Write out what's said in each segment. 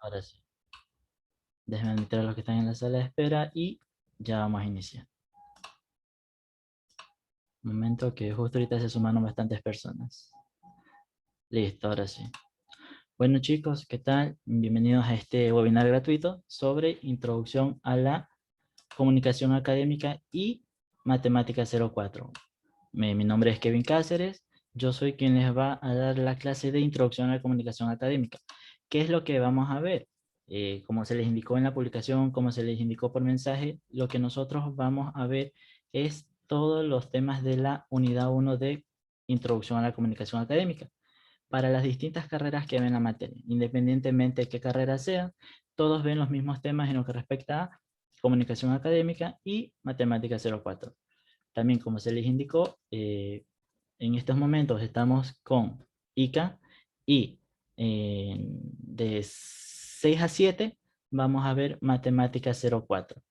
Ahora sí. Déjenme admitir a los que están en la sala de espera y ya vamos a iniciar. Un momento que justo ahorita se sumaron bastantes personas. Listo, ahora sí. Bueno chicos, ¿qué tal? Bienvenidos a este webinar gratuito sobre Introducción a la Comunicación Académica y Matemática 04. Mi nombre es Kevin Cáceres. Yo soy quien les va a dar la clase de Introducción a la Comunicación Académica. ¿Qué es lo que vamos a ver? Como se les indicó en la publicación, como se les indicó por mensaje, lo que nosotros vamos a ver es todos los temas de la unidad 1 de Introducción a la Comunicación Académica para las distintas carreras que ven la materia. Independientemente de qué carrera sea, todos ven los mismos temas en lo que respecta a Comunicación Académica y Matemática 04. También, como se les indicó, en estos momentos estamos con ICA y de 6 a 7 vamos a ver Matemática 04.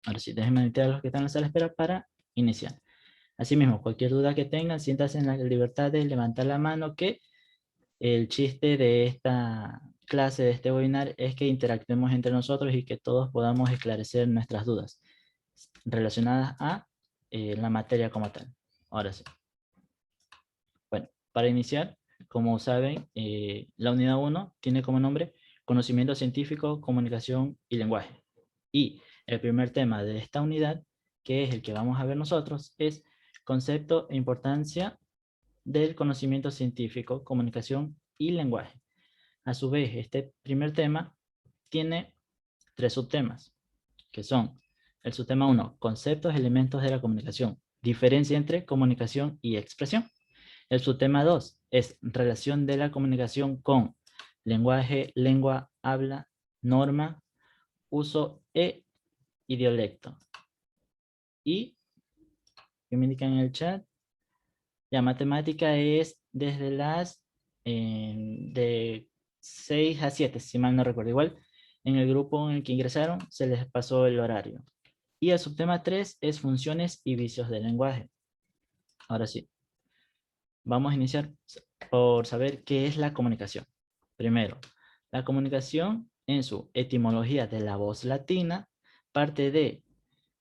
Ahora sí, déjenme invitar a los que están en la sala de espera para iniciar. Asimismo, cualquier duda que tengan, siéntanse en la libertad de levantar la mano, que el chiste de esta clase, de este webinar, es que interactuemos entre nosotros y que todos podamos esclarecer nuestras dudas relacionadas a la materia como tal. Ahora sí. Bueno, para iniciar, como saben, la unidad 1 tiene como nombre Conocimiento Científico, Comunicación y Lenguaje. Y el primer tema de esta unidad, que es el que vamos a ver nosotros, es concepto e importancia del conocimiento científico, comunicación y lenguaje. A su vez, este primer tema tiene 3 subtemas, que son el subtema 1, conceptos, elementos de la comunicación, diferencia entre comunicación y expresión. El subtema 2 es relación de la comunicación con lenguaje, lengua, habla, norma, uso y dialecto. Y, que me indican en el chat, la matemática es desde las de 6 a 7, si mal no recuerdo. Igual, en el grupo en el que ingresaron se les pasó el horario. Y el subtema 3 es funciones y vicios del lenguaje. Ahora sí, vamos a iniciar por saber qué es la comunicación. Primero, la comunicación en su etimología de la voz latina parte de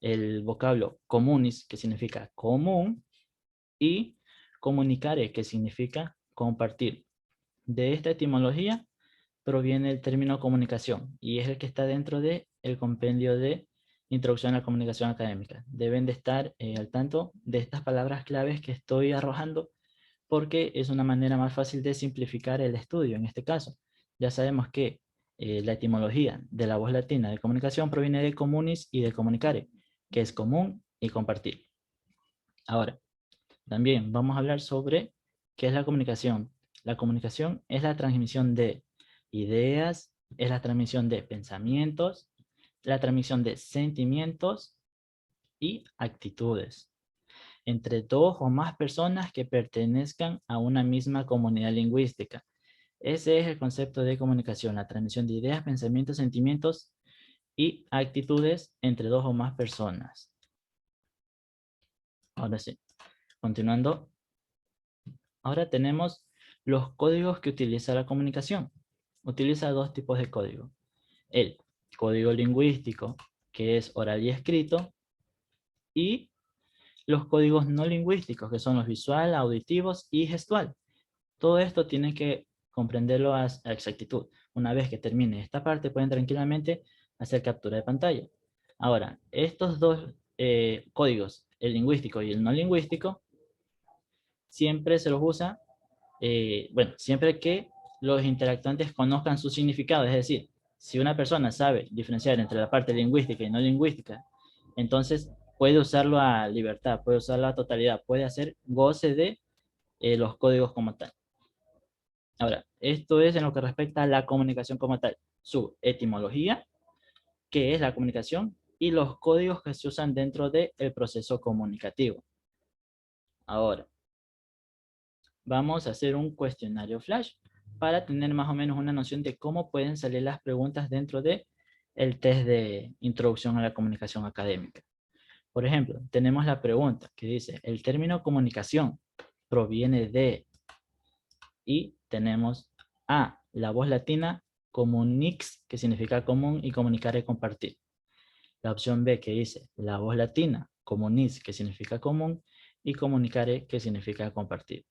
el vocablo communis, que significa común, y comunicare, que significa compartir. De esta etimología proviene el término comunicación y es el que está dentro del compendio de Introducción a la Comunicación Académica. Deben de estar al tanto de estas palabras claves que estoy arrojando, porque es una manera más fácil de simplificar el estudio en este caso. Ya sabemos que la etimología de la voz latina de comunicación proviene de communis y de comunicare, que es común y compartir. Ahora, también vamos a hablar sobre qué es la comunicación. La comunicación es la transmisión de ideas, es la transmisión de pensamientos, la transmisión de sentimientos y actitudes entre dos o más personas que pertenezcan a una misma comunidad lingüística. Ese es el concepto de comunicación, la transmisión de ideas, pensamientos, sentimientos y actitudes entre dos o más personas. Ahora sí, continuando. Ahora tenemos los códigos que utiliza la comunicación. Utiliza 2 tipos de código. El código lingüístico, que es oral y escrito, y los códigos no lingüísticos, que son los visual, auditivos y gestual. Todo esto tienen que comprenderlo a exactitud. Una vez que termine esta parte, pueden tranquilamente hacer captura de pantalla. Ahora, estos dos códigos, el lingüístico y el no lingüístico, siempre se los usa, bueno, siempre que los interactuantes conozcan su significado. Es decir, si una persona sabe diferenciar entre la parte lingüística y no lingüística, entonces puede usarlo a libertad, puede usarlo a totalidad, puede hacer goce de los códigos como tal. Ahora, esto es en lo que respecta a la comunicación como tal, su etimología, que es la comunicación, y los códigos que se usan dentro del proceso comunicativo. Ahora, vamos a hacer un cuestionario flash para tener más o menos una noción de cómo pueden salir las preguntas dentro de el test de introducción a la comunicación académica. Por ejemplo, tenemos la pregunta que dice, el término comunicación proviene de, y tenemos A, la voz latina, comunix, que significa común, y comunicar es compartir. La opción B, que dice la voz latina, comunis, que significa común, y comunicare, que significa compartir.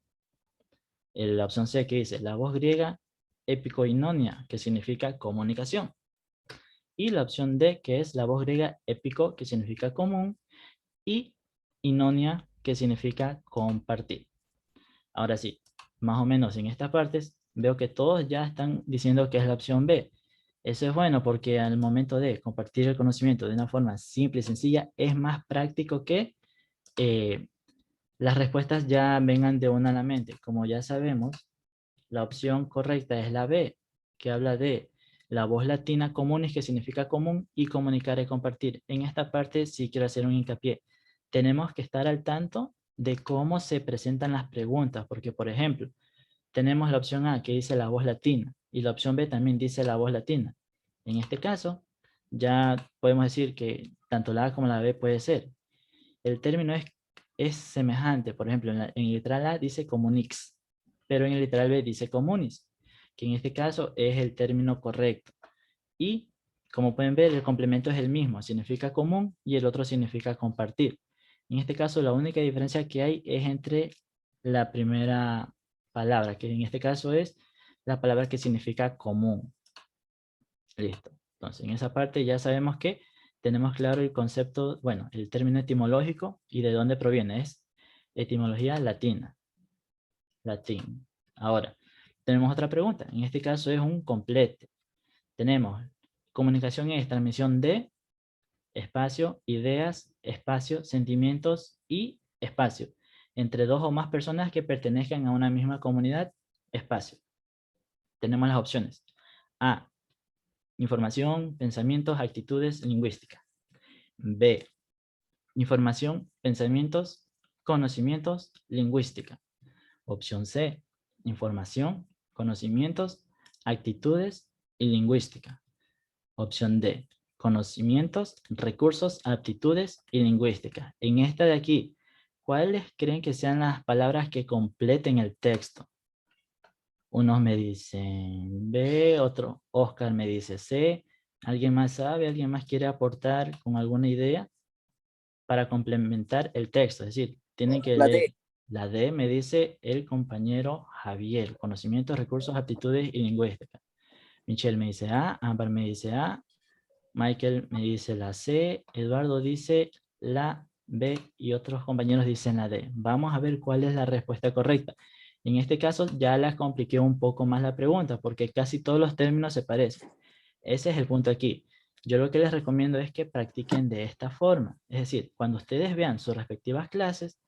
La opción C, que dice la voz griega, epicoinonia, que significa comunicación. Y la opción D, que es la voz griega épico, que significa común, y inonia, que significa compartir. Ahora sí, más o menos en estas partes, veo que todos ya están diciendo que es la opción B. Eso es bueno porque al momento de compartir el conocimiento de una forma simple y sencilla, es más práctico que las respuestas ya vengan de una a la mente. Como ya sabemos, la opción correcta es la B, que habla de la voz latina comunis, que significa común, y comunicar es compartir. En esta parte sí quiero hacer un hincapié. Tenemos que estar al tanto de cómo se presentan las preguntas, porque por ejemplo, tenemos la opción A que dice la voz latina, y la opción B también dice la voz latina. En este caso, ya podemos decir que tanto la A como la B puede ser. El término es semejante, por ejemplo, en el literal A dice comunix, pero en el literal B dice comunis, que en este caso es el término correcto. Y como pueden ver, el complemento es el mismo, significa común y el otro significa compartir. En este caso, la única diferencia que hay es entre la primera palabra, que en este caso es la palabra que significa común. Listo. Entonces, en esa parte ya sabemos que tenemos claro el concepto, bueno, el término etimológico y de dónde proviene. Es etimología latina. Latín. Ahora, tenemos otra pregunta. En este caso es un complete. Tenemos comunicación es transmisión de espacio, ideas, espacio, sentimientos y espacio. Entre dos o más personas que pertenezcan a una misma comunidad, espacio. Tenemos las opciones. A, información, pensamientos, actitudes, lingüística. B, información, pensamientos, conocimientos, lingüística. Opción C, información, conocimientos, actitudes y lingüística. Opción D, conocimientos, recursos, aptitudes y lingüística. En esta de aquí, ¿cuáles creen que sean las palabras que completen el texto? Unos me dicen B, otro Oscar me dice C. ¿Alguien más sabe? ¿Alguien más quiere aportar con alguna idea para complementar el texto? Es decir, tienen que La leer. D. La D me dice el compañero Javier. Conocimientos, recursos, aptitudes y lingüística. Michelle me dice A, Amber me dice A, Michael me dice la C, Eduardo dice la B y otros compañeros dicen la D. Vamos a ver cuál es la respuesta correcta. En este caso ya les compliqué un poco más la pregunta porque casi todos los términos se parecen. Ese es el punto aquí. Yo lo que les recomiendo es que practiquen de esta forma. Es decir, cuando ustedes vean sus respectivas clases,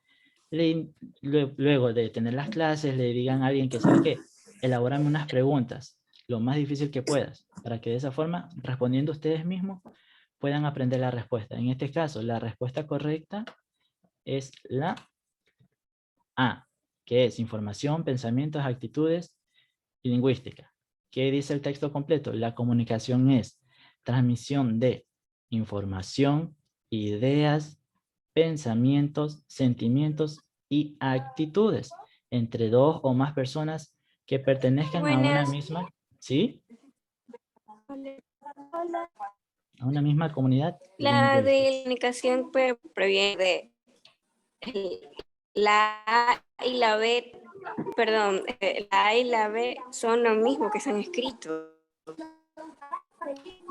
luego de tener las clases, le digan a alguien que, ¿sabe qué? Elabórame unas preguntas, lo más difícil que puedas, para que de esa forma, respondiendo ustedes mismos, puedan aprender la respuesta. En este caso, la respuesta correcta es la A, que es información, pensamientos, actitudes y lingüística. ¿Qué dice el texto completo? La comunicación es transmisión de información, ideas, pensamientos, sentimientos y actitudes entre dos o más personas que pertenezcan a una Buenas. misma, ¿sí? A una misma comunidad La lingüística. de comunicación previene de la A y la B, perdón, la A y la B son lo mismo que se han escrito.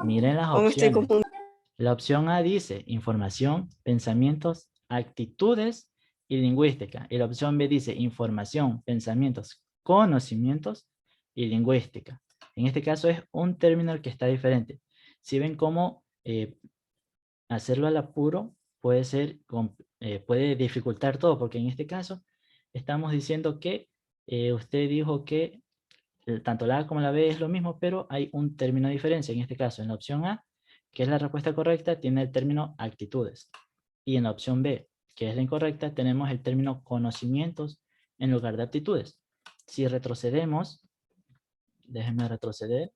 Miren las ¿O me estoy opciones. confundiendo? La opción A dice información, pensamientos, actitudes y lingüística. Y la opción B dice información, pensamientos, conocimientos y lingüística. En este caso es un término que está diferente. Si ven cómo hacerlo al apuro puede ser, puede dificultar todo, porque en este caso estamos diciendo que usted dijo que tanto la A como la B es lo mismo, pero hay un término de diferencia. En este caso, en la opción A, que es la respuesta correcta, tiene el término actitudes. Y en la opción B, que es la incorrecta, tenemos el término conocimientos en lugar de aptitudes. Si retrocedemos, déjenme retroceder.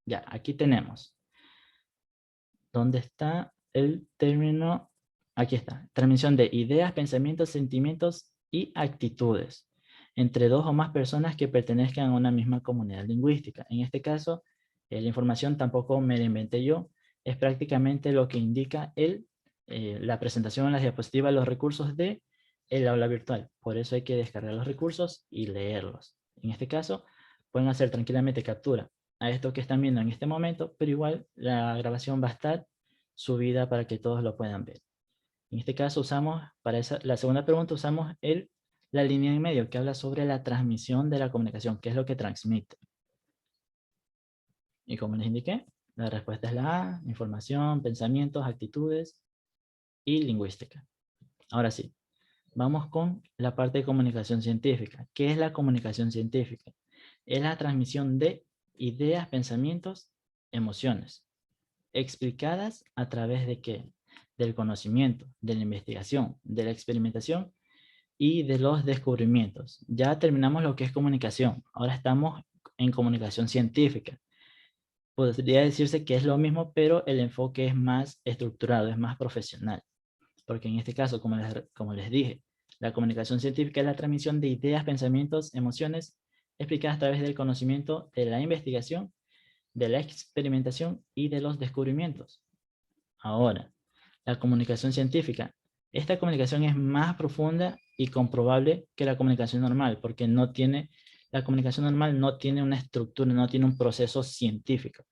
Ya, aquí tenemos. ¿Dónde está el término? Aquí está. Transmisión de ideas, pensamientos, sentimientos y actitudes. entre dos o más personas que pertenezcan a una misma comunidad lingüística. En este caso, la información tampoco me la inventé yo, es prácticamente lo que indica la presentación en las diapositivas, los recursos de el aula virtual. Por eso hay que descargar los recursos y leerlos. En este caso, pueden hacer tranquilamente captura a esto que están viendo en este momento, pero igual la grabación va a estar subida para que todos lo puedan ver. En este caso usamos, la segunda pregunta usamos la línea en medio que habla sobre la transmisión de la comunicación, qué es lo que transmite. Y como les indiqué, la respuesta es la A, información, pensamientos, actitudes y lingüística. Ahora sí, vamos con la parte de comunicación científica. ¿Qué es la comunicación científica? Es la transmisión de ideas, pensamientos, emociones, explicadas a través de ¿qué? Del conocimiento, de la investigación, de la experimentación y de los descubrimientos. Ya terminamos lo que es comunicación. Ahora estamos en comunicación científica. Podría decirse que es lo mismo, pero el enfoque es más estructurado, es más profesional. Porque en este caso, como les dije, la comunicación científica es la transmisión de ideas, pensamientos, emociones explicadas a través del conocimiento, de la investigación, de la experimentación y de los descubrimientos. Ahora, la comunicación científica. Esta comunicación es más profunda y comprobable que la comunicación normal, porque la comunicación normal no tiene una estructura, no tiene un proceso científico,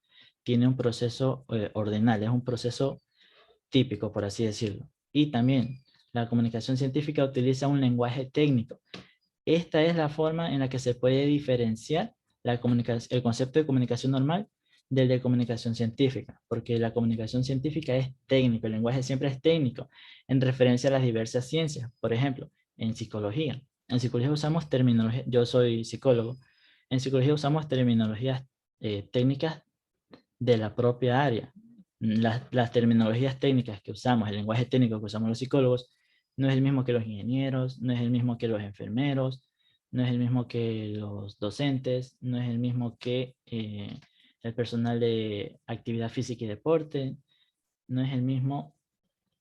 tiene un proceso ordenal, es un proceso típico, por así decirlo. Y también la comunicación científica utiliza un lenguaje técnico. Esta es la forma en la que se puede diferenciar el concepto de comunicación normal del de comunicación científica, porque la comunicación científica es técnico, el lenguaje siempre es técnico, en referencia a las diversas ciencias. Por ejemplo, en psicología. En psicología usamos terminología, yo soy psicólogo, en psicología usamos terminologías técnicas de la propia área. Las terminologías técnicas que usamos, el lenguaje técnico que usamos los psicólogos, no es el mismo que los ingenieros, no es el mismo que los enfermeros, no es el mismo que los docentes, no es el mismo que el personal de actividad física y deporte, no es el mismo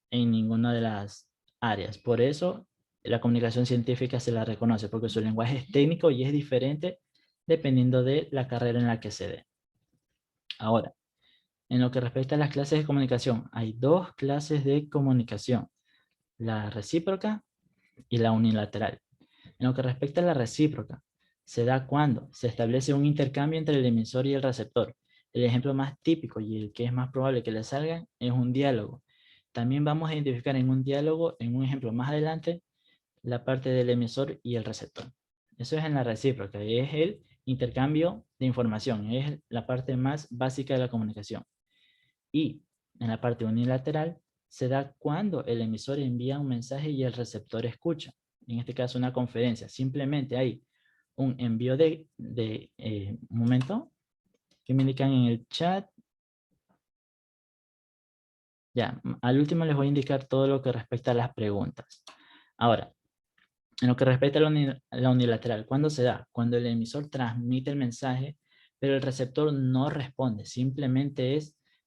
en ninguna de las áreas. Por eso la comunicación científica se la reconoce, porque su lenguaje es técnico y es diferente dependiendo de la carrera en la que se dé. Ahora, en lo que respecta a las clases de comunicación, hay dos clases de comunicación, la recíproca y la unilateral. En lo que respecta a la recíproca, se da cuando se establece un intercambio entre el emisor y el receptor. El ejemplo más típico y el que es más probable que le salga es un diálogo. También vamos a identificar en un diálogo, en un ejemplo más adelante, la parte del emisor y el receptor. Eso es en la recíproca, es el intercambio de información, es la parte más básica de la comunicación. Y en la parte unilateral se da cuando el emisor envía un mensaje y el receptor escucha. En este caso una conferencia. Simplemente hay un envío un momento, que me indican en el chat. Ya, al último les voy a indicar todo lo que respecta a las preguntas. Ahora, en lo que respecta a la unilateral, ¿cuándo se da? Cuando el emisor transmite el mensaje, pero el receptor no responde. Simplemente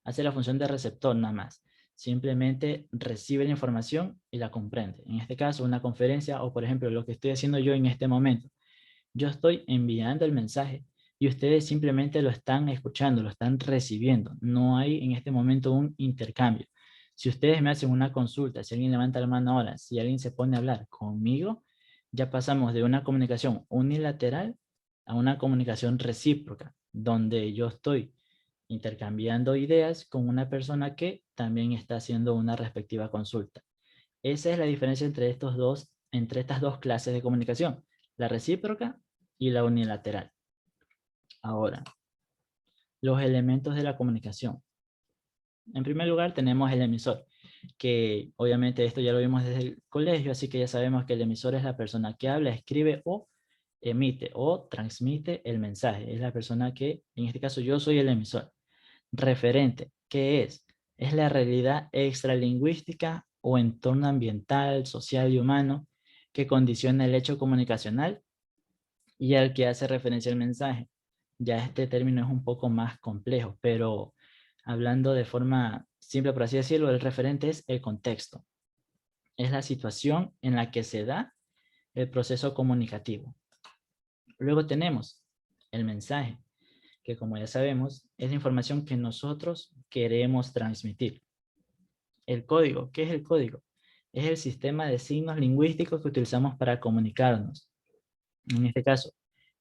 hace la función de receptor nada más. Simplemente recibe la información y la comprende. En este caso, una conferencia o, por ejemplo, lo que estoy haciendo yo en este momento. Yo estoy enviando el mensaje y ustedes simplemente lo están escuchando, lo están recibiendo. No hay en este momento un intercambio. Si ustedes me hacen una consulta, si alguien levanta la mano ahora, si alguien se pone a hablar conmigo, ya pasamos de una comunicación unilateral a una comunicación recíproca, donde yo estoy intercambiando ideas con una persona que también está haciendo una respectiva consulta. Esa es la diferencia entre estas dos clases de comunicación, la recíproca y la unilateral. Ahora, los elementos de la comunicación. En primer lugar tenemos el emisor, que obviamente esto ya lo vimos desde el colegio, así que ya sabemos que el emisor es la persona que habla, escribe o emite o transmite el mensaje. Es la persona que, en este caso yo soy el emisor. Referente, ¿qué es? Es la realidad extralingüística o entorno ambiental, social y humano que condiciona el hecho comunicacional y al que hace referencia el mensaje. Ya este término es un poco más complejo, pero hablando de forma simple, por así decirlo, el referente es el contexto. Es la situación en la que se da el proceso comunicativo. Luego tenemos el mensaje, que como ya sabemos, es la información que nosotros queremos transmitir. El código, ¿qué es el código? Es el sistema de signos lingüísticos que utilizamos para comunicarnos. En este caso,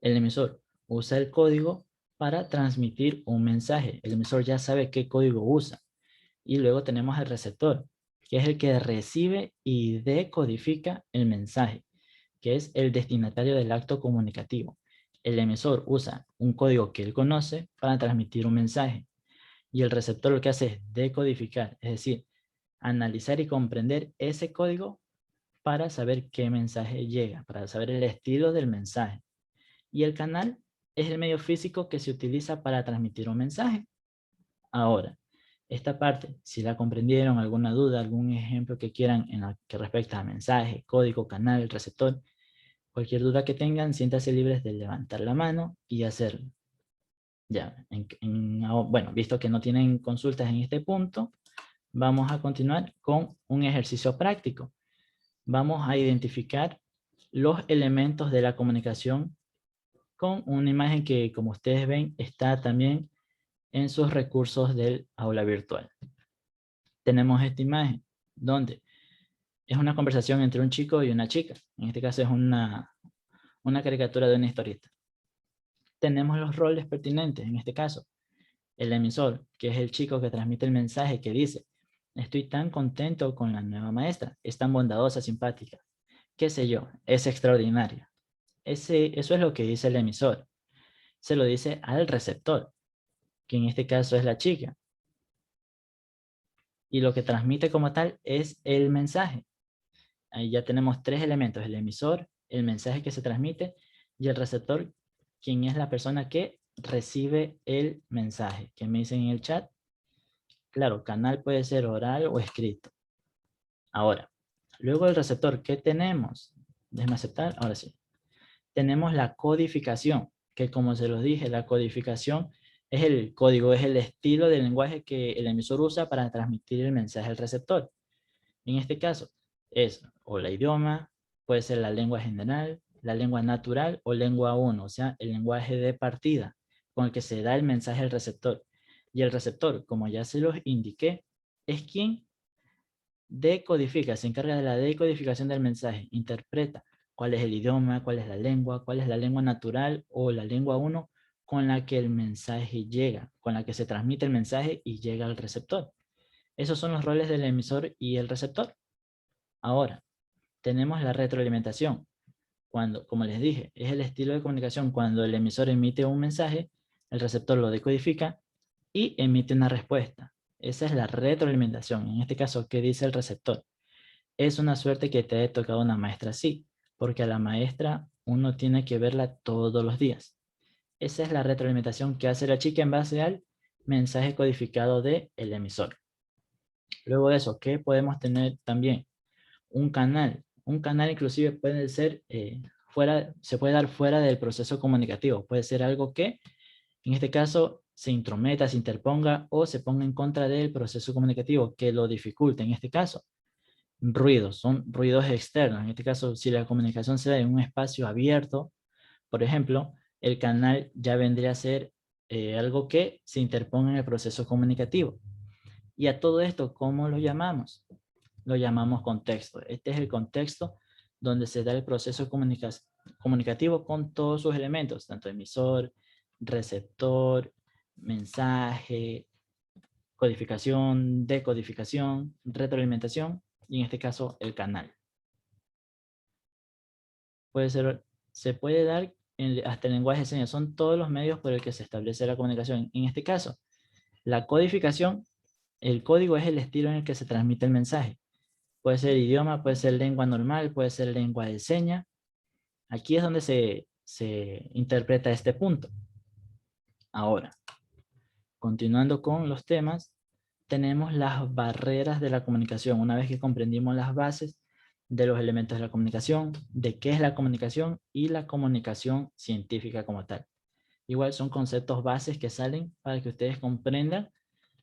el emisor usa el código para transmitir un mensaje. El emisor ya sabe qué código usa. Y luego tenemos el receptor, que es el que recibe y decodifica el mensaje, que es el destinatario del acto comunicativo. El emisor usa un código que él conoce para transmitir un mensaje. Y el receptor lo que hace es decodificar, es decir, analizar y comprender ese código para saber qué mensaje llega, para saber el estilo del mensaje. Y el canal es el medio físico que se utiliza para transmitir un mensaje. Ahora, esta parte, si la comprendieron, alguna duda, algún ejemplo que quieran en lo que respecta a mensaje, código, canal, receptor, cualquier duda que tengan, siéntanse libres de levantar la mano y hacerlo. Ya, bueno, visto que no tienen consultas en este punto, vamos a continuar con un ejercicio práctico. Vamos a identificar los elementos de la comunicación con una imagen que, como ustedes ven, está también en sus recursos del aula virtual. Tenemos esta imagen donde es una conversación entre un chico y una chica. En este caso es una caricatura de una historieta. Tenemos los roles pertinentes, en este caso. El emisor, que es el chico que transmite el mensaje que dice: estoy tan contento con la nueva maestra, es tan bondadosa, simpática, qué sé yo, es extraordinaria. Eso es lo que dice el emisor. Se lo dice al receptor, que en este caso es la chica. Y lo que transmite como tal es el mensaje. Ahí ya tenemos tres elementos: el emisor, el mensaje que se transmite y el receptor, quien es la persona que recibe el mensaje. Que me dicen en el chat. Claro, canal puede ser oral o escrito. Ahora, luego del receptor, ¿qué tenemos? Déjenme aceptar, ahora sí. Tenemos la codificación, que como se los dije, la codificación es el código, es el estilo del lenguaje que el emisor usa para transmitir el mensaje al receptor. En este caso, es o la idioma, puede ser la lengua general, la lengua natural o lengua 1, o sea, el lenguaje de partida con el que se da el mensaje al receptor. Y el receptor, como ya se los indiqué, es quien decodifica, se encarga de la decodificación del mensaje, interpreta cuál es el idioma, cuál es la lengua natural o la lengua 1 con la que el mensaje llega, con la que se transmite el mensaje y llega al receptor. Esos son los roles del emisor y el receptor. Ahora, tenemos la retroalimentación. Cuando, como les dije, es el estilo de comunicación cuando el emisor emite un mensaje, el receptor lo decodifica y emite una respuesta. Esa es la retroalimentación. En este caso, ¿qué dice el receptor? Es una suerte que te haya tocado una maestra así, porque a la maestra uno tiene que verla todos los días. Esa es la retroalimentación que hace la chica en base al mensaje codificado del emisor. Luego de eso, ¿qué podemos tener también? Un canal. Un canal inclusive puede ser se puede dar fuera del proceso comunicativo. Puede ser algo que, en este caso, se intrometa, se interponga o se ponga en contra del proceso comunicativo, que lo dificulte. En este caso, ruidos, son ruidos externos. En este caso, si la comunicación se da en un espacio abierto, por ejemplo, el canal ya vendría a ser algo que se interponga en el proceso comunicativo. Y a todo esto, ¿cómo lo llamamos? Lo llamamos contexto. Este es el contexto donde se da el proceso comunicativo con todos sus elementos, tanto emisor, receptor, mensaje, codificación, decodificación, retroalimentación y en este caso el canal. Se puede dar hasta el lenguaje de señas. Son todos los medios por el que se establece la comunicación. En este caso, la codificación, el código es el estilo en el que se transmite el mensaje. Puede ser idioma, puede ser lengua normal, puede ser lengua de señas. Aquí es donde se interpreta este punto. Ahora, continuando con los temas, tenemos las barreras de la comunicación. Una vez que comprendimos las bases de los elementos de la comunicación, de qué es la comunicación y la comunicación científica como tal. Igual son conceptos bases que salen para que ustedes comprendan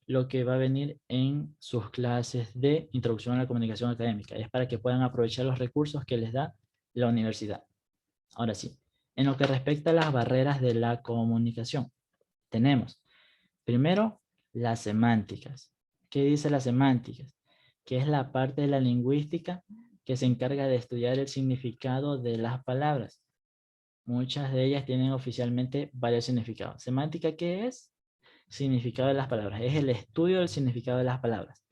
lo que va a venir en sus clases de introducción a la comunicación académica. Es para que puedan aprovechar los recursos que les da la universidad. Ahora sí, En lo que respecta a las barreras de la comunicación, tenemos primero las semánticas. ¿Qué dice las semánticas? Que es la parte de la lingüística que se encarga de estudiar el significado de las palabras. Muchas de ellas tienen oficialmente varios significados. ¿Semántica qué es? Significado de las palabras. Es el estudio del significado de las palabras.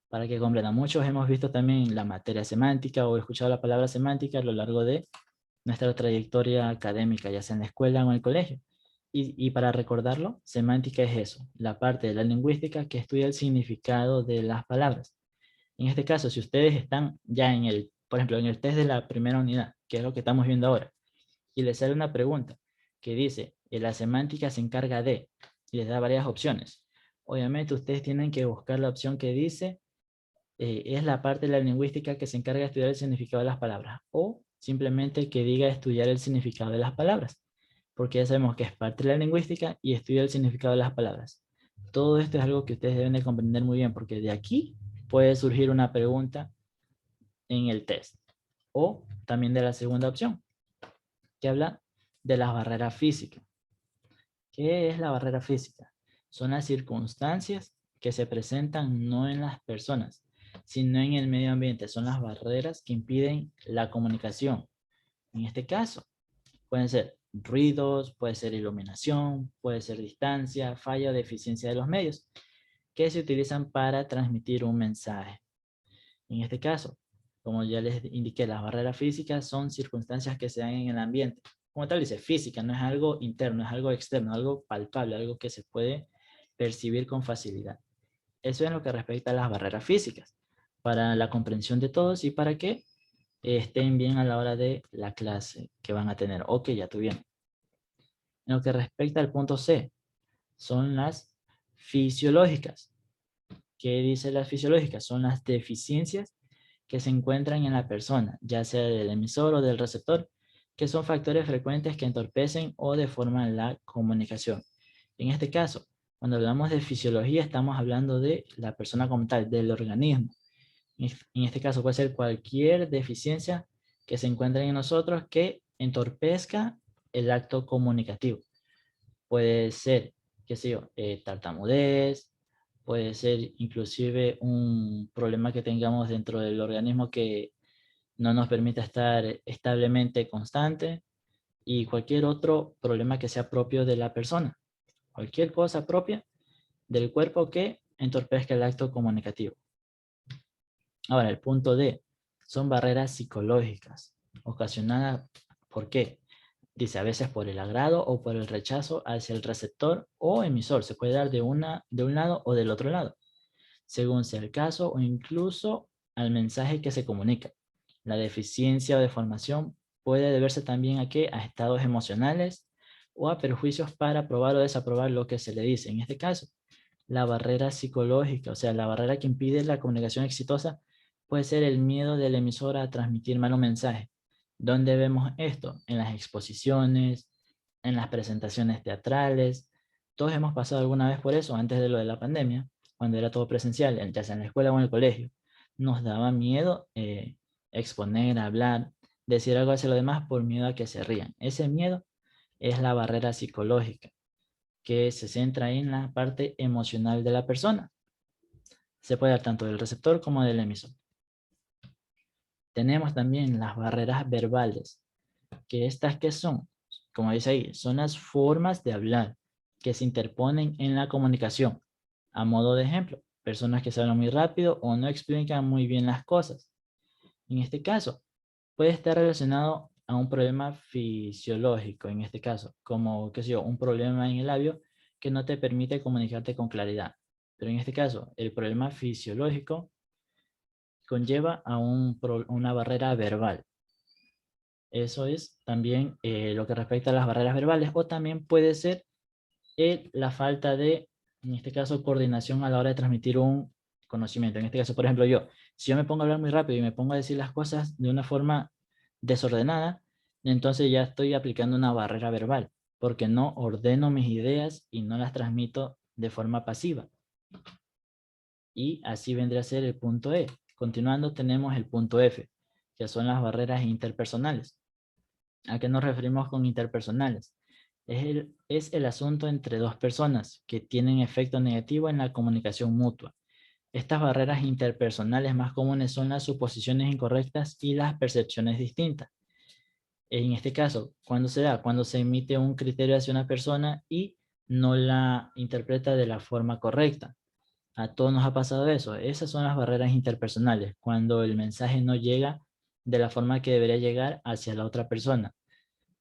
Para que comprendan, muchos hemos visto también la materia semántica o escuchado la palabra semántica a lo largo de nuestra trayectoria académica, ya sea en la escuela o en el colegio. Y para recordarlo, semántica es eso, la parte de la lingüística que estudia el significado de las palabras. En este caso, si ustedes están ya en el, por ejemplo, en el test de la primera unidad, que es lo que estamos viendo ahora, y les sale una pregunta que dice, la semántica se encarga de, y les da varias opciones. Obviamente ustedes tienen que buscar la opción que dice, es la parte de la lingüística que se encarga de estudiar el significado de las palabras, o simplemente que diga estudiar el significado de las palabras, porque ya sabemos que es parte de la lingüística y estudia el significado de las palabras. Todo esto es algo que ustedes deben de comprender muy bien, porque de aquí puede surgir una pregunta en el test, o también de la segunda opción, que habla de las barreras físicas. ¿Qué es la barrera física? Son las circunstancias que se presentan no en las personas, sino en el medio ambiente. Son las barreras que impiden la comunicación. En este caso, pueden ser ruidos, puede ser iluminación, puede ser distancia, falla o deficiencia de los medios que se utilizan para transmitir un mensaje. En este caso, como ya les indiqué, las barreras físicas son circunstancias que se dan en el ambiente. Como tal dice, física, no es algo interno, es algo externo, algo palpable, algo que se puede percibir con facilidad. Eso es lo que respecta a las barreras físicas, para la comprensión de todos y para que estén bien a la hora de la clase que van a tener o que ya tuvieron. En lo que respecta al punto C, son las fisiológicas. ¿Qué dice las fisiológicas? Son las deficiencias que se encuentran en la persona, ya sea del emisor o del receptor, que son factores frecuentes que entorpecen o deforman la comunicación. En este caso, cuando hablamos de fisiología, estamos hablando de la persona como tal, del organismo. En este caso puede ser cualquier deficiencia que se encuentre en nosotros que entorpezca el acto comunicativo. Puede ser, qué sé yo, tartamudez, puede ser inclusive un problema que tengamos dentro del organismo que no nos permita estar establemente constante y cualquier otro problema que sea propio de la persona. Cualquier cosa propia del cuerpo que entorpezca el acto comunicativo. Ahora, el punto D son barreras psicológicas ocasionadas, ¿por qué? Dice, a veces por el agrado o por el rechazo hacia el receptor o emisor. Se puede dar de un lado o del otro lado, según sea el caso o incluso al mensaje que se comunica. La deficiencia o deformación puede deberse también a qué? A estados emocionales o a perjuicios para aprobar o desaprobar lo que se le dice. En este caso, la barrera psicológica, o sea, la barrera que impide la comunicación exitosa, puede ser el miedo del emisor a transmitir mal un mensaje. ¿Dónde vemos esto? En las exposiciones, en las presentaciones teatrales. Todos hemos pasado alguna vez por eso antes de lo de la pandemia, cuando era todo presencial, ya sea en la escuela o en el colegio. Nos daba miedo exponer, hablar, decir algo hacia los demás por miedo a que se rían. Ese miedo es la barrera psicológica, que se centra en la parte emocional de la persona. Se puede dar tanto del receptor como del emisor. Tenemos también las barreras verbales, que estas que son, como dice ahí, son las formas de hablar que se interponen en la comunicación. A modo de ejemplo, personas que se hablan muy rápido o no explican muy bien las cosas. En este caso, puede estar relacionado a un problema fisiológico, en este caso, como, qué sé yo, un problema en el labio que no te permite comunicarte con claridad. Pero en este caso, el problema fisiológico conlleva a una barrera verbal. Eso es también lo que respecta a las barreras verbales, o también puede ser la falta de, en este caso, coordinación a la hora de transmitir un conocimiento. En este caso, por ejemplo, si yo me pongo a hablar muy rápido y me pongo a decir las cosas de una forma desordenada, entonces ya estoy aplicando una barrera verbal, porque no ordeno mis ideas y no las transmito de forma pasiva. Y así vendría a ser el punto E. Continuando, tenemos el punto F, que son las barreras interpersonales. ¿A qué nos referimos con interpersonales? Es el asunto entre dos personas que tienen efecto negativo en la comunicación mutua. Estas barreras interpersonales más comunes son las suposiciones incorrectas y las percepciones distintas. En este caso, ¿cuándo se da? Cuando se emite un criterio hacia una persona y no la interpreta de la forma correcta. A todos nos ha pasado eso. Esas son las barreras interpersonales, cuando el mensaje no llega de la forma que debería llegar hacia la otra persona.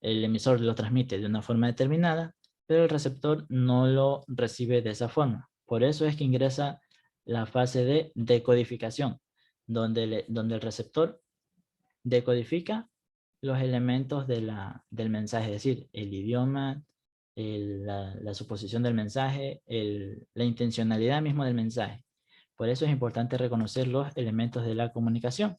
El emisor lo transmite de una forma determinada, pero el receptor no lo recibe de esa forma. Por eso es que ingresa la fase de decodificación, donde el receptor decodifica los elementos del mensaje, es decir, el idioma, la suposición del mensaje, la intencionalidad mismo del mensaje. Por eso es importante reconocer los elementos de la comunicación.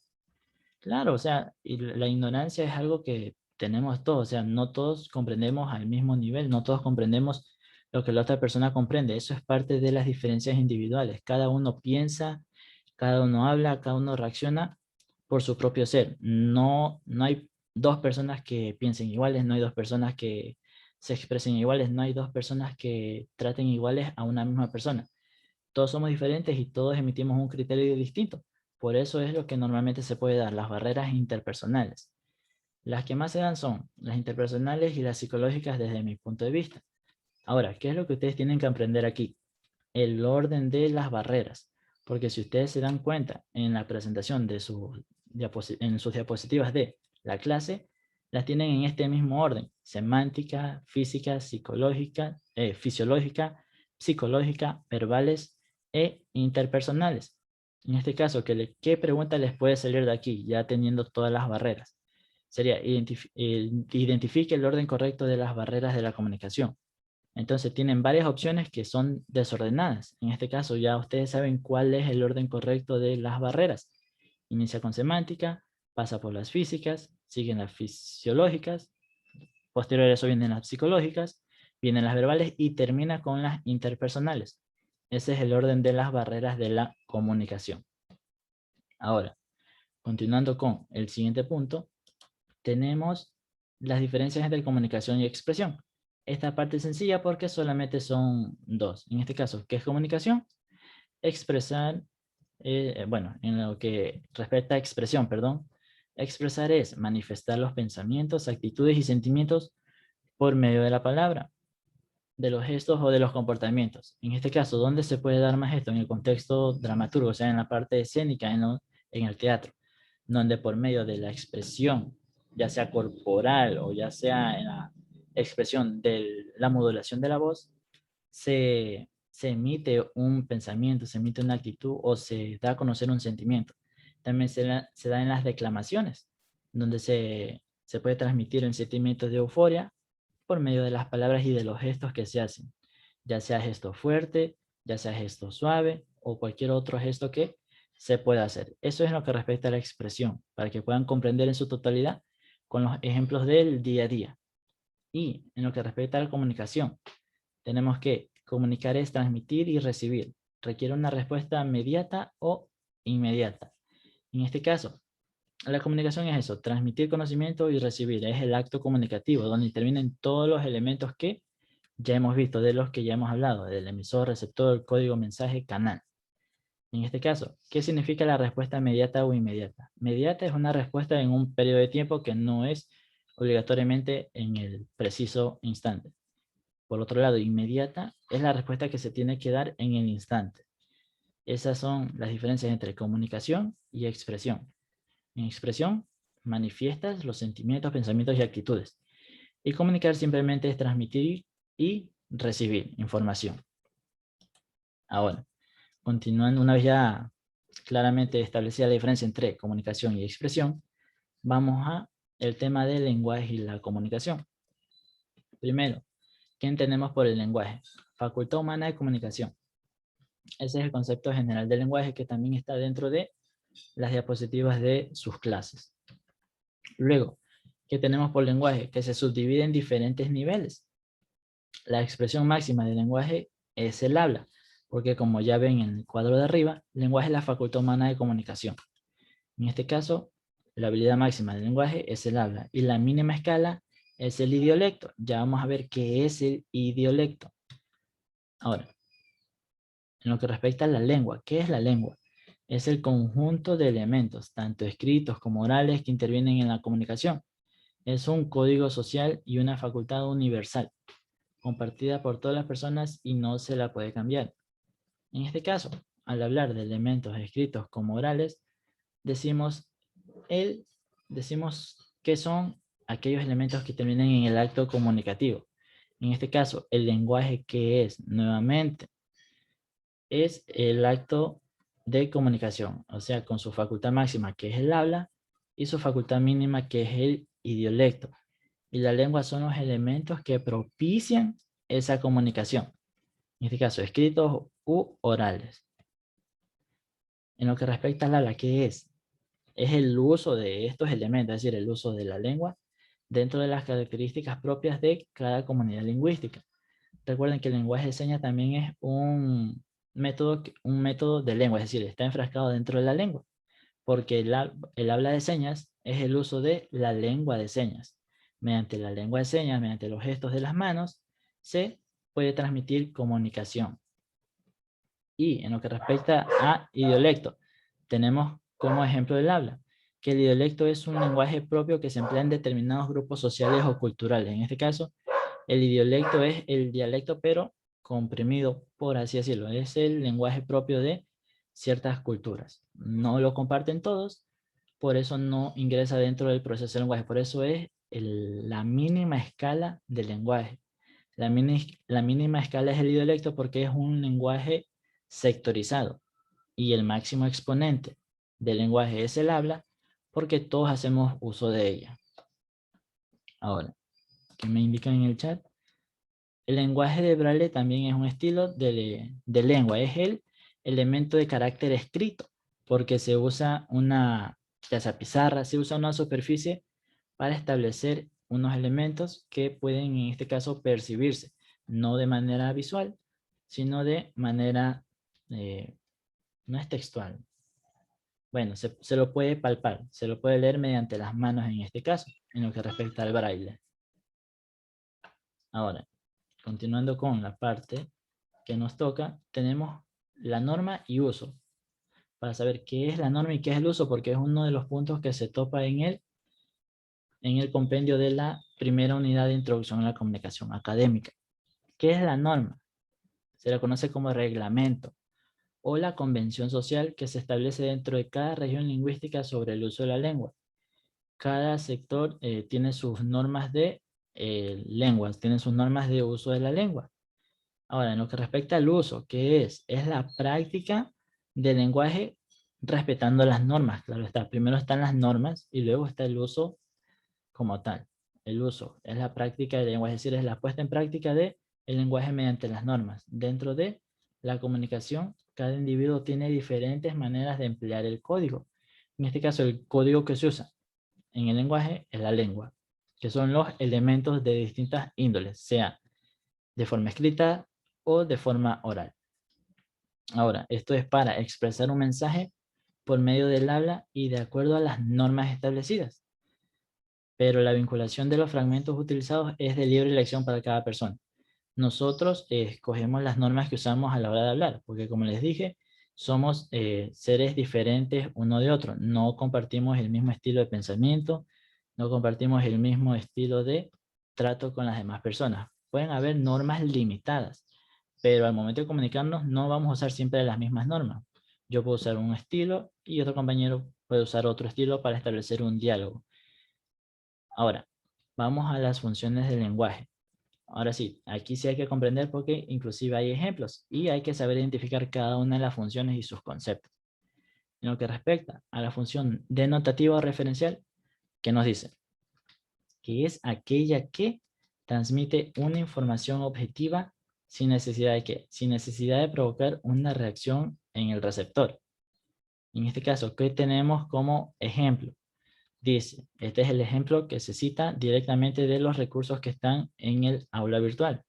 Claro, o sea, y la ignorancia es algo que tenemos todos, o sea, no todos comprendemos al mismo nivel, no todos comprendemos lo que la otra persona comprende. Eso es parte de las diferencias individuales. Cada uno piensa, cada uno habla, cada uno reacciona por su propio ser. No hay dos personas que piensen iguales, no hay dos personas que se expresen iguales, no hay dos personas que traten iguales a una misma persona. Todos somos diferentes y todos emitimos un criterio distinto. Por eso es lo que normalmente se puede dar, las barreras interpersonales. Las que más se dan son las interpersonales y las psicológicas desde mi punto de vista. Ahora, ¿qué es lo que ustedes tienen que aprender aquí? El orden de las barreras. Porque si ustedes se dan cuenta en la presentación de en sus diapositivas de la clase, las tienen en este mismo orden: semántica, física, psicológica, fisiológica, psicológica, verbales e interpersonales. En este caso, ¿qué pregunta les puede salir de aquí, ya teniendo todas las barreras? Sería, identifique el orden correcto de las barreras de la comunicación. Entonces tienen varias opciones que son desordenadas. En este caso ya ustedes saben cuál es el orden correcto de las barreras. Inicia con semántica, pasa por las físicas, siguen las fisiológicas, posterior a eso vienen las psicológicas, vienen las verbales y termina con las interpersonales. Ese es el orden de las barreras de la comunicación. Ahora, continuando con el siguiente punto, tenemos las diferencias entre comunicación y expresión. Esta parte es sencilla porque solamente son dos. En este caso, ¿qué es comunicación? Expresar, bueno, en lo que respecta a expresión, perdón. Expresar es manifestar los pensamientos, actitudes y sentimientos por medio de la palabra, de los gestos o de los comportamientos. En este caso, ¿dónde se puede dar más esto? En el contexto dramaturgo, o sea, en la parte escénica, en el teatro, donde por medio de la expresión, ya sea corporal o ya sea en la expresión de la modulación de la voz, se emite un pensamiento, se emite una actitud o se da a conocer un sentimiento. También se da en las declamaciones, donde se puede transmitir un sentimiento de euforia por medio de las palabras y de los gestos que se hacen, ya sea gesto fuerte, ya sea gesto suave o cualquier otro gesto que se pueda hacer. Eso es lo que respecta a la expresión, para que puedan comprender en su totalidad con los ejemplos del día a día. Y en lo que respecta a la comunicación, tenemos que comunicar es transmitir y recibir. Requiere una respuesta inmediata o inmediata. En este caso, la comunicación es eso: transmitir conocimiento y recibir. Es el acto comunicativo, donde intervienen todos los elementos que ya hemos visto, de los que ya hemos hablado, del emisor, receptor, código, mensaje, canal. En este caso, ¿qué significa la respuesta inmediata o inmediata? Inmediata es una respuesta en un periodo de tiempo que no es obligatoriamente en el preciso instante. Por otro lado, inmediata es la respuesta que se tiene que dar en el instante. Esas son las diferencias entre comunicación y expresión. En expresión, manifiestas los sentimientos, pensamientos y actitudes. Y comunicar simplemente es transmitir y recibir información. Ahora, continuando, una vez ya claramente establecida la diferencia entre comunicación y expresión, vamos a el tema del lenguaje y la comunicación. Primero, ¿qué entendemos por el lenguaje? Facultad humana de comunicación. Ese es el concepto general del lenguaje, que también está dentro de las diapositivas de sus clases. Luego, ¿qué tenemos por lenguaje? Que se subdivide en diferentes niveles. La expresión máxima del lenguaje es el habla, porque como ya ven en el cuadro de arriba, lenguaje es la facultad humana de comunicación. En este caso, La habilidad máxima del lenguaje es el habla y la mínima escala es el idiolecto. Ya vamos a ver qué es el idiolecto. Ahora, en lo que respecta a la lengua, ¿qué es la lengua? Es el conjunto de elementos, tanto escritos como orales, que intervienen en la comunicación. Es un código social y una facultad universal, compartida por todas las personas y no se la puede cambiar. En este caso, al hablar de elementos escritos como orales, decimos, decimos que son aquellos elementos que terminan en el acto comunicativo. En este caso, el lenguaje, que es nuevamente es el acto de comunicación, o sea, con su facultad máxima, que es el habla, y su facultad mínima, que es el idiolecto. Y la lengua son los elementos que propician esa comunicación. En este caso, escritos u orales. En lo que respecta al habla, ¿qué es? Es el uso de estos elementos, es decir, el uso de la lengua dentro de las características propias de cada comunidad lingüística. Recuerden que el lenguaje de señas también es un método de lengua, es decir, está enfrascado dentro de la lengua, porque el habla de señas es el uso de la lengua de señas. Mediante la lengua de señas, mediante los gestos de las manos, se puede transmitir comunicación. Y en lo que respecta a idiolecto, tenemos como ejemplo el habla, que el idiolecto es un lenguaje propio que se emplea en determinados grupos sociales o culturales. En este caso, el idiolecto es el dialecto, pero comprimido, por así decirlo. Es el lenguaje propio de ciertas culturas. No lo comparten todos, por eso no ingresa dentro del proceso de lenguaje. Por eso es la mínima escala del lenguaje. La mínima escala es el idiolecto porque es un lenguaje sectorizado. Y el máximo exponente del lenguaje es el habla porque todos hacemos uso de ella. Ahora, ¿qué me indican en el chat? El lenguaje de Braille también es un estilo de lengua. Es el elemento de carácter escrito, porque se usa ya sea pizarra, se usa una superficie para establecer unos elementos que pueden, en este caso, percibirse, no de manera visual, sino de manera, no es textual. Bueno, se lo puede palpar, se lo puede leer mediante las manos en este caso, en lo que respecta al Braille. Ahora, continuando con la parte que nos toca, tenemos la norma y uso. Para saber qué es la norma y qué es el uso, porque es uno de los puntos que se topa en el compendio de la primera unidad de introducción a la comunicación académica. ¿Qué es la norma? Se la conoce como reglamento o la convención social que se establece dentro de cada región lingüística sobre el uso de la lengua. Cada sector tiene sus normas de lenguas, tiene sus normas de uso de la lengua. Ahora, en lo que respecta al uso, ¿qué es? Es la práctica del lenguaje respetando las normas. Claro está, primero están las normas y luego está el uso como tal. El uso es la práctica del lenguaje, es decir, es la puesta en práctica del lenguaje mediante las normas. Dentro de la comunicación, cada individuo tiene diferentes maneras de emplear el código. En este caso, el código que se usa en el lenguaje es la lengua, que son los elementos de distintas índoles, sea de forma escrita o de forma oral. Ahora, esto es para expresar un mensaje por medio del habla y de acuerdo a las normas establecidas. Pero la vinculación de los fragmentos utilizados es de libre elección para cada persona. Nosotros escogemos las normas que usamos a la hora de hablar, porque como les dije, somos seres diferentes uno de otro. No compartimos el mismo estilo de pensamiento, no compartimos el mismo estilo de trato con las demás personas. Pueden haber normas limitadas, pero al momento de comunicarnos no vamos a usar siempre las mismas normas. Yo puedo usar un estilo y otro compañero puede usar otro estilo para establecer un diálogo. Ahora, vamos a las funciones del lenguaje. Ahora sí, aquí sí hay que comprender porque inclusive hay ejemplos y hay que saber identificar cada una de las funciones y sus conceptos. En lo que respecta a la función denotativa o referencial, ¿qué nos dice? Que es aquella que transmite una información objetiva sin necesidad de qué? Sin necesidad de provocar una reacción en el receptor. En este caso, ¿qué tenemos como ejemplo? Dice, este es el ejemplo que se cita directamente de los recursos que están en el aula virtual.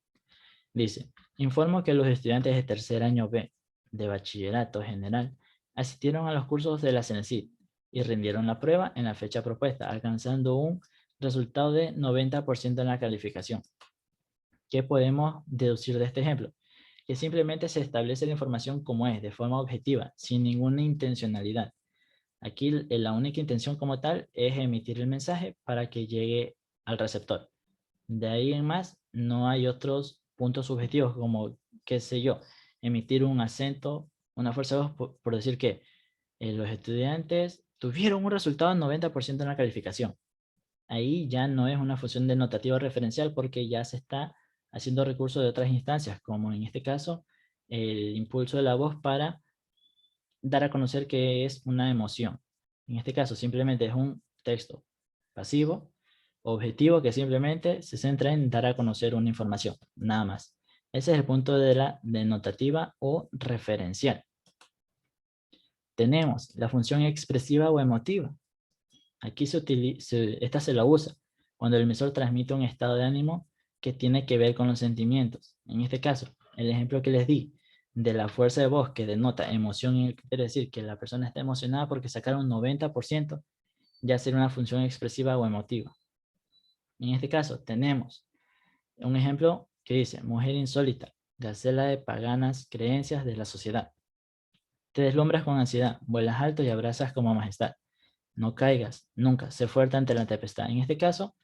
Dice, informo que los estudiantes de tercer año B de bachillerato general asistieron a los cursos de la CENESID y rindieron la prueba en la fecha propuesta, alcanzando un resultado de 90% en la calificación. ¿Qué podemos deducir de este ejemplo? Que simplemente se establece la información como es, de forma objetiva, sin ninguna intencionalidad. Aquí la única intención como tal es emitir el mensaje para que llegue al receptor. De ahí en más, no hay otros puntos subjetivos como, qué sé yo, emitir un acento, una fuerza de voz, por decir que los estudiantes tuvieron un resultado del 90% en la calificación. Ahí ya no es una función denotativa referencial porque ya se está haciendo recurso de otras instancias, como en este caso el impulso de la voz para dar a conocer que es una emoción. En este caso simplemente es un texto pasivo, objetivo, que simplemente se centra en dar a conocer una información, nada más. Ese es el punto de la denotativa o referencial. Tenemos la función expresiva o emotiva. Aquí esta se la usa cuando el emisor transmite un estado de ánimo que tiene que ver con los sentimientos. En este caso, el ejemplo que les di de la fuerza de voz que denota emoción, quiere decir que la persona está emocionada porque sacaron un 90%, ya será una función expresiva o emotiva. En este caso, tenemos un ejemplo que dice, mujer insólita, gacela de paganas creencias de la sociedad. Te deslumbras con ansiedad, vuelas alto y abrazas como majestad. No caigas, nunca, sé fuerte ante la tempestad. En este caso,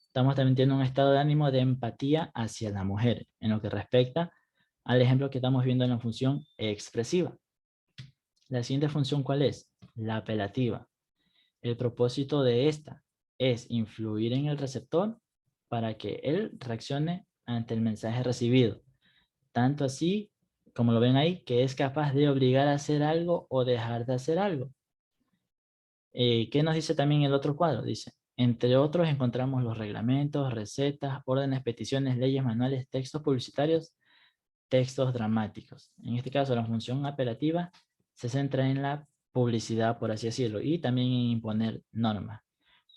estamos también teniendo un estado de ánimo de empatía hacia la mujer, en lo que respecta al ejemplo que estamos viendo en la función expresiva. La siguiente función, ¿cuál es? La apelativa. El propósito de esta es influir en el receptor para que él reaccione ante el mensaje recibido. Tanto así, como lo ven ahí, que es capaz de obligar a hacer algo o dejar de hacer algo. ¿Qué nos dice también el otro cuadro? Dice, entre otros encontramos los reglamentos, recetas, órdenes, peticiones, leyes, manuales, textos publicitarios, textos dramáticos. En este caso, la función apelativa se centra en la publicidad, por así decirlo, y también en imponer normas.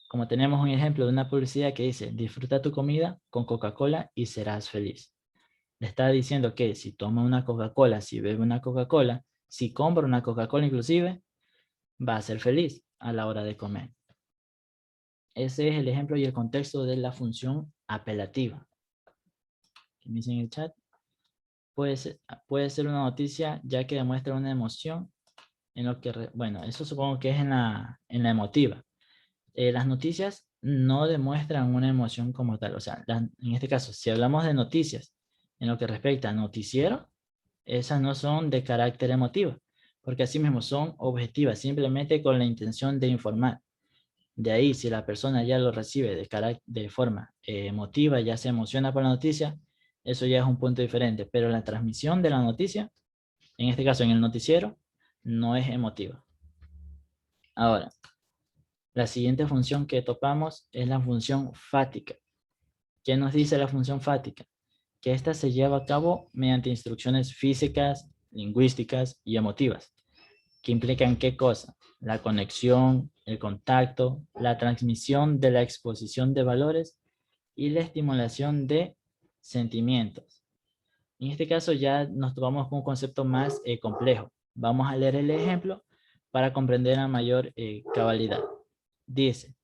Como tenemos un ejemplo de una publicidad que dice, disfruta tu comida con Coca-Cola y serás feliz. Le está diciendo que si toma una Coca-Cola, si bebe una Coca-Cola, si compra una Coca-Cola inclusive, va a ser feliz a la hora de comer. Ese es el ejemplo y el contexto de la función apelativa. ¿Qué me dicen en el chat? Puede ser una noticia ya que demuestra una emoción en lo que, bueno, eso supongo que es en la emotiva. Las noticias no demuestran una emoción como tal. O sea, en este caso, si hablamos de noticias en lo que respecta a noticiero, esas no son de carácter emotivo, porque así mismo son objetivas, simplemente con la intención de informar. De ahí, si la persona ya lo recibe de forma emotiva, ya se emociona por la noticia, eso ya es un punto diferente. Pero la transmisión de la noticia, en este caso en el noticiero, no es emotiva. Ahora, la siguiente función que topamos es la función fática. ¿Qué nos dice la función fática? Que ésta se lleva a cabo mediante instrucciones físicas, lingüísticas y emotivas. ¿Que implican qué cosa? La conexión, el contacto, la transmisión de la exposición de valores y la estimulación de sentimientos. En este caso ya nos topamos con un concepto más complejo. Vamos a leer el ejemplo para comprender a mayor cabalidad. Dice,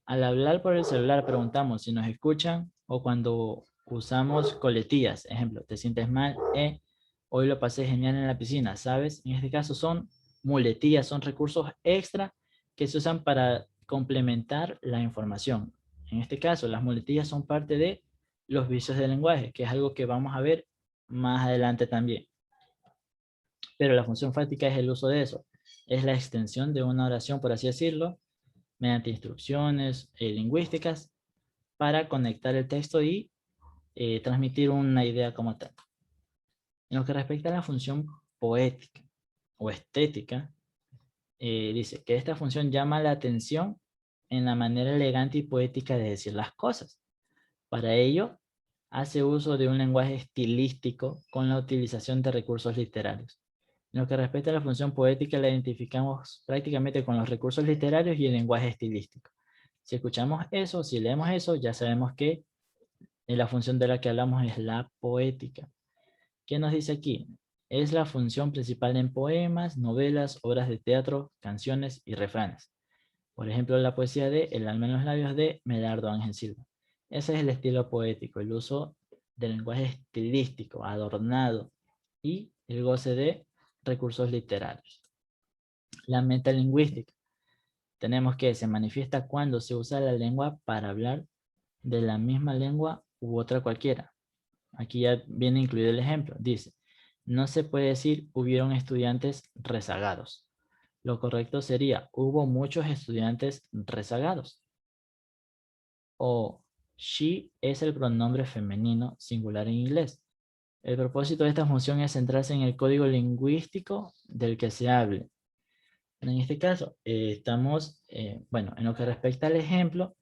al hablar por el celular preguntamos si nos escuchan o cuando usamos coletillas. Ejemplo, ¿te sientes mal? Hoy lo pasé genial en la piscina, ¿sabes? En este caso son muletillas, son recursos extra que se usan para complementar la información. En este caso, las muletillas son parte de los vicios del lenguaje, que es algo que vamos a ver más adelante también. Pero la función fáctica es el uso de eso. Es la extensión de una oración, por así decirlo, mediante instrucciones lingüísticas para conectar el texto y transmitir una idea como tal. En lo que respecta a la función poética o estética, dice que esta función llama la atención en la manera elegante y poética de decir las cosas. Para ello, hace uso de un lenguaje estilístico con la utilización de recursos literarios. En lo que respecta a la función poética, la identificamos prácticamente con los recursos literarios y el lenguaje estilístico. Si escuchamos eso, si leemos eso, ya sabemos que la función de la que hablamos es la poética. ¿Qué nos dice aquí? Es la función principal en poemas, novelas, obras de teatro, canciones y refranes. Por ejemplo, la poesía de El alma en los labios de Medardo Ángel Silva. Ese es el estilo poético, el uso del lenguaje estilístico, adornado y el goce de recursos literarios. La metalingüística. Tenemos que se manifiesta cuando se usa la lengua para hablar de la misma lengua u otra cualquiera. Aquí ya viene incluido el ejemplo. Dice, no se puede decir hubieron estudiantes rezagados. Lo correcto sería, hubo muchos estudiantes rezagados. O she es el pronombre femenino singular en inglés. El propósito de esta función es centrarse en el código lingüístico del que se hable. En este caso, estamos, bueno, en lo que respecta al ejemplo,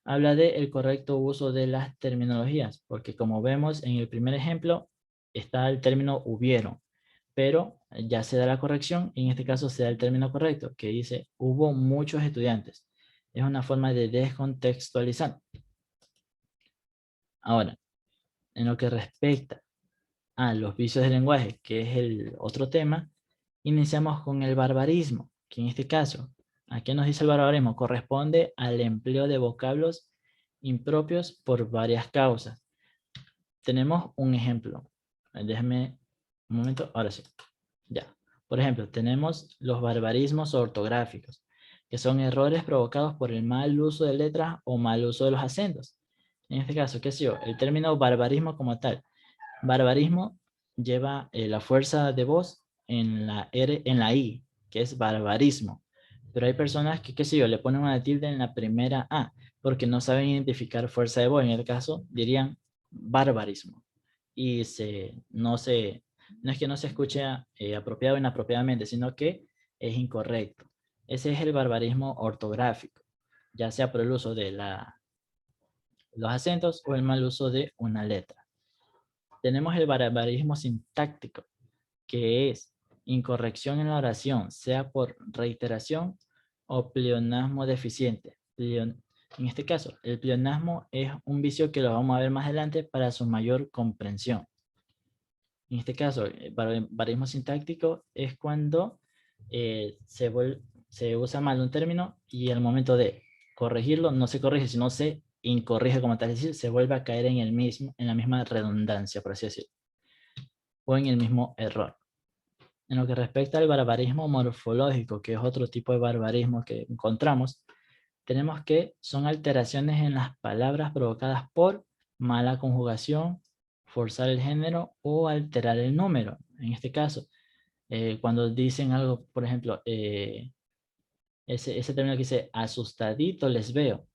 habla de el correcto uso de las terminologías, porque como vemos en el primer ejemplo, está el término hubieron, pero ya se da la corrección, y en este caso se da el término correcto, que dice hubo muchos estudiantes. Es una forma de descontextualizar. Ahora, en lo que respecta a los vicios del lenguaje, que es el otro tema, iniciamos con el barbarismo, que en este caso, ¿a qué nos dice el barbarismo? Corresponde al empleo de vocablos impropios por varias causas. Tenemos un ejemplo. Déjame un momento, ahora sí. Ya. Por ejemplo, tenemos los barbarismos ortográficos, que son errores provocados por el mal uso de letras o mal uso de los acentos. En este caso, ¿qué sé yo? El término barbarismo como tal. Barbarismo lleva la fuerza de voz en la R, en la I, que es barbarismo. Pero hay personas que, qué sé yo, le ponen una tilde en la primera A, porque no saben identificar fuerza de voz. En el caso, dirían barbarismo. Y no es que no se escuche apropiado o inapropiadamente, sino que es incorrecto. Ese es el barbarismo ortográfico, ya sea por el uso de los acentos o el mal uso de una letra. Tenemos el barbarismo sintáctico, que es incorrección en la oración, sea por reiteración o pleonasmo deficiente. En este caso, el pleonasmo es un vicio que lo vamos a ver más adelante para su mayor comprensión. En este caso, el barbarismo sintáctico es cuando se usa mal un término y al momento de corregirlo no se corrige, sino se incorrige como tal, es decir, se vuelve a caer en la misma redundancia, por así decirlo, o en el mismo error. En lo que respecta al barbarismo morfológico, que es otro tipo de barbarismo que encontramos, tenemos que son alteraciones en las palabras provocadas por mala conjugación, forzar el género o alterar el número. En este caso, cuando dicen algo, por ejemplo, ese término que dice asustadito les veo,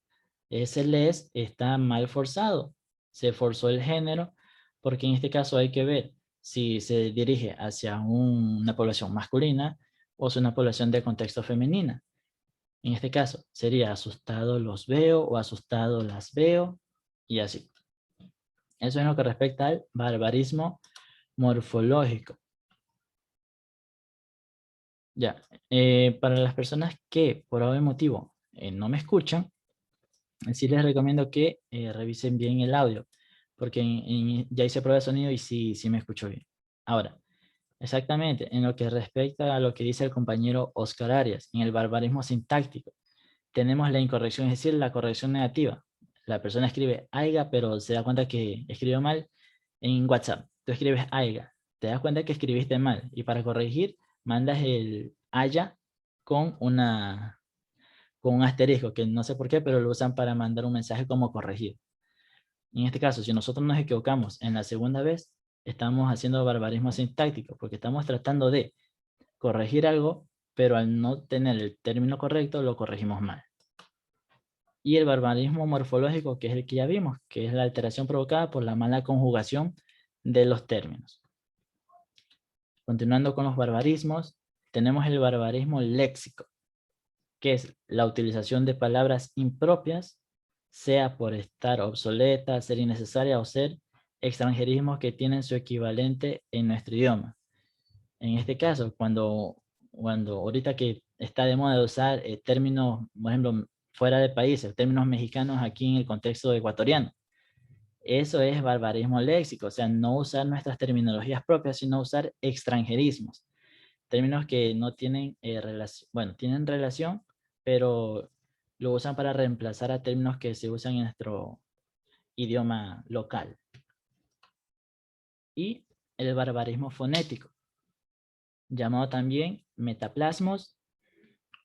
ese les está mal forzado, se forzó el género, porque en este caso hay que ver si se dirige hacia una población masculina o es una población de contexto femenina. En este caso sería asustado los veo o asustado las veo y así. Eso es lo que respecta al barbarismo morfológico. Ya, para las personas que por algún motivo no me escuchan, sí les recomiendo que revisen bien el audio, porque ya hice prueba de sonido y sí me escucho bien. Ahora, exactamente, en lo que respecta a lo que dice el compañero Oscar Arias, en el barbarismo sintáctico, tenemos la incorrección, es decir, la corrección negativa. La persona escribe aiga, pero se da cuenta que escribió mal en WhatsApp. Tú escribes aiga, te das cuenta que escribiste mal y para corregir mandas el haya con con un asterisco, que no sé por qué, pero lo usan para mandar un mensaje como corregir. En este caso, si nosotros nos equivocamos en la segunda vez, estamos haciendo barbarismo sintáctico, porque estamos tratando de corregir algo, pero al no tener el término correcto, lo corregimos mal. Y el barbarismo morfológico, que es el que ya vimos, que es la alteración provocada por la mala conjugación de los términos. Continuando con los barbarismos, tenemos el barbarismo léxico, que es la utilización de palabras impropias, sea por estar obsoleta, ser innecesaria o ser extranjerismos que tienen su equivalente en nuestro idioma. En este caso, cuando ahorita que está de moda de usar términos, por ejemplo, fuera de países, términos mexicanos aquí en el contexto ecuatoriano. Eso es barbarismo léxico, o sea, no usar nuestras terminologías propias, sino usar extranjerismos. Términos que no tienen relación, bueno, tienen relación, pero lo usan para reemplazar a términos que se usan en nuestro idioma local. Y el barbarismo fonético, llamado también metaplasmos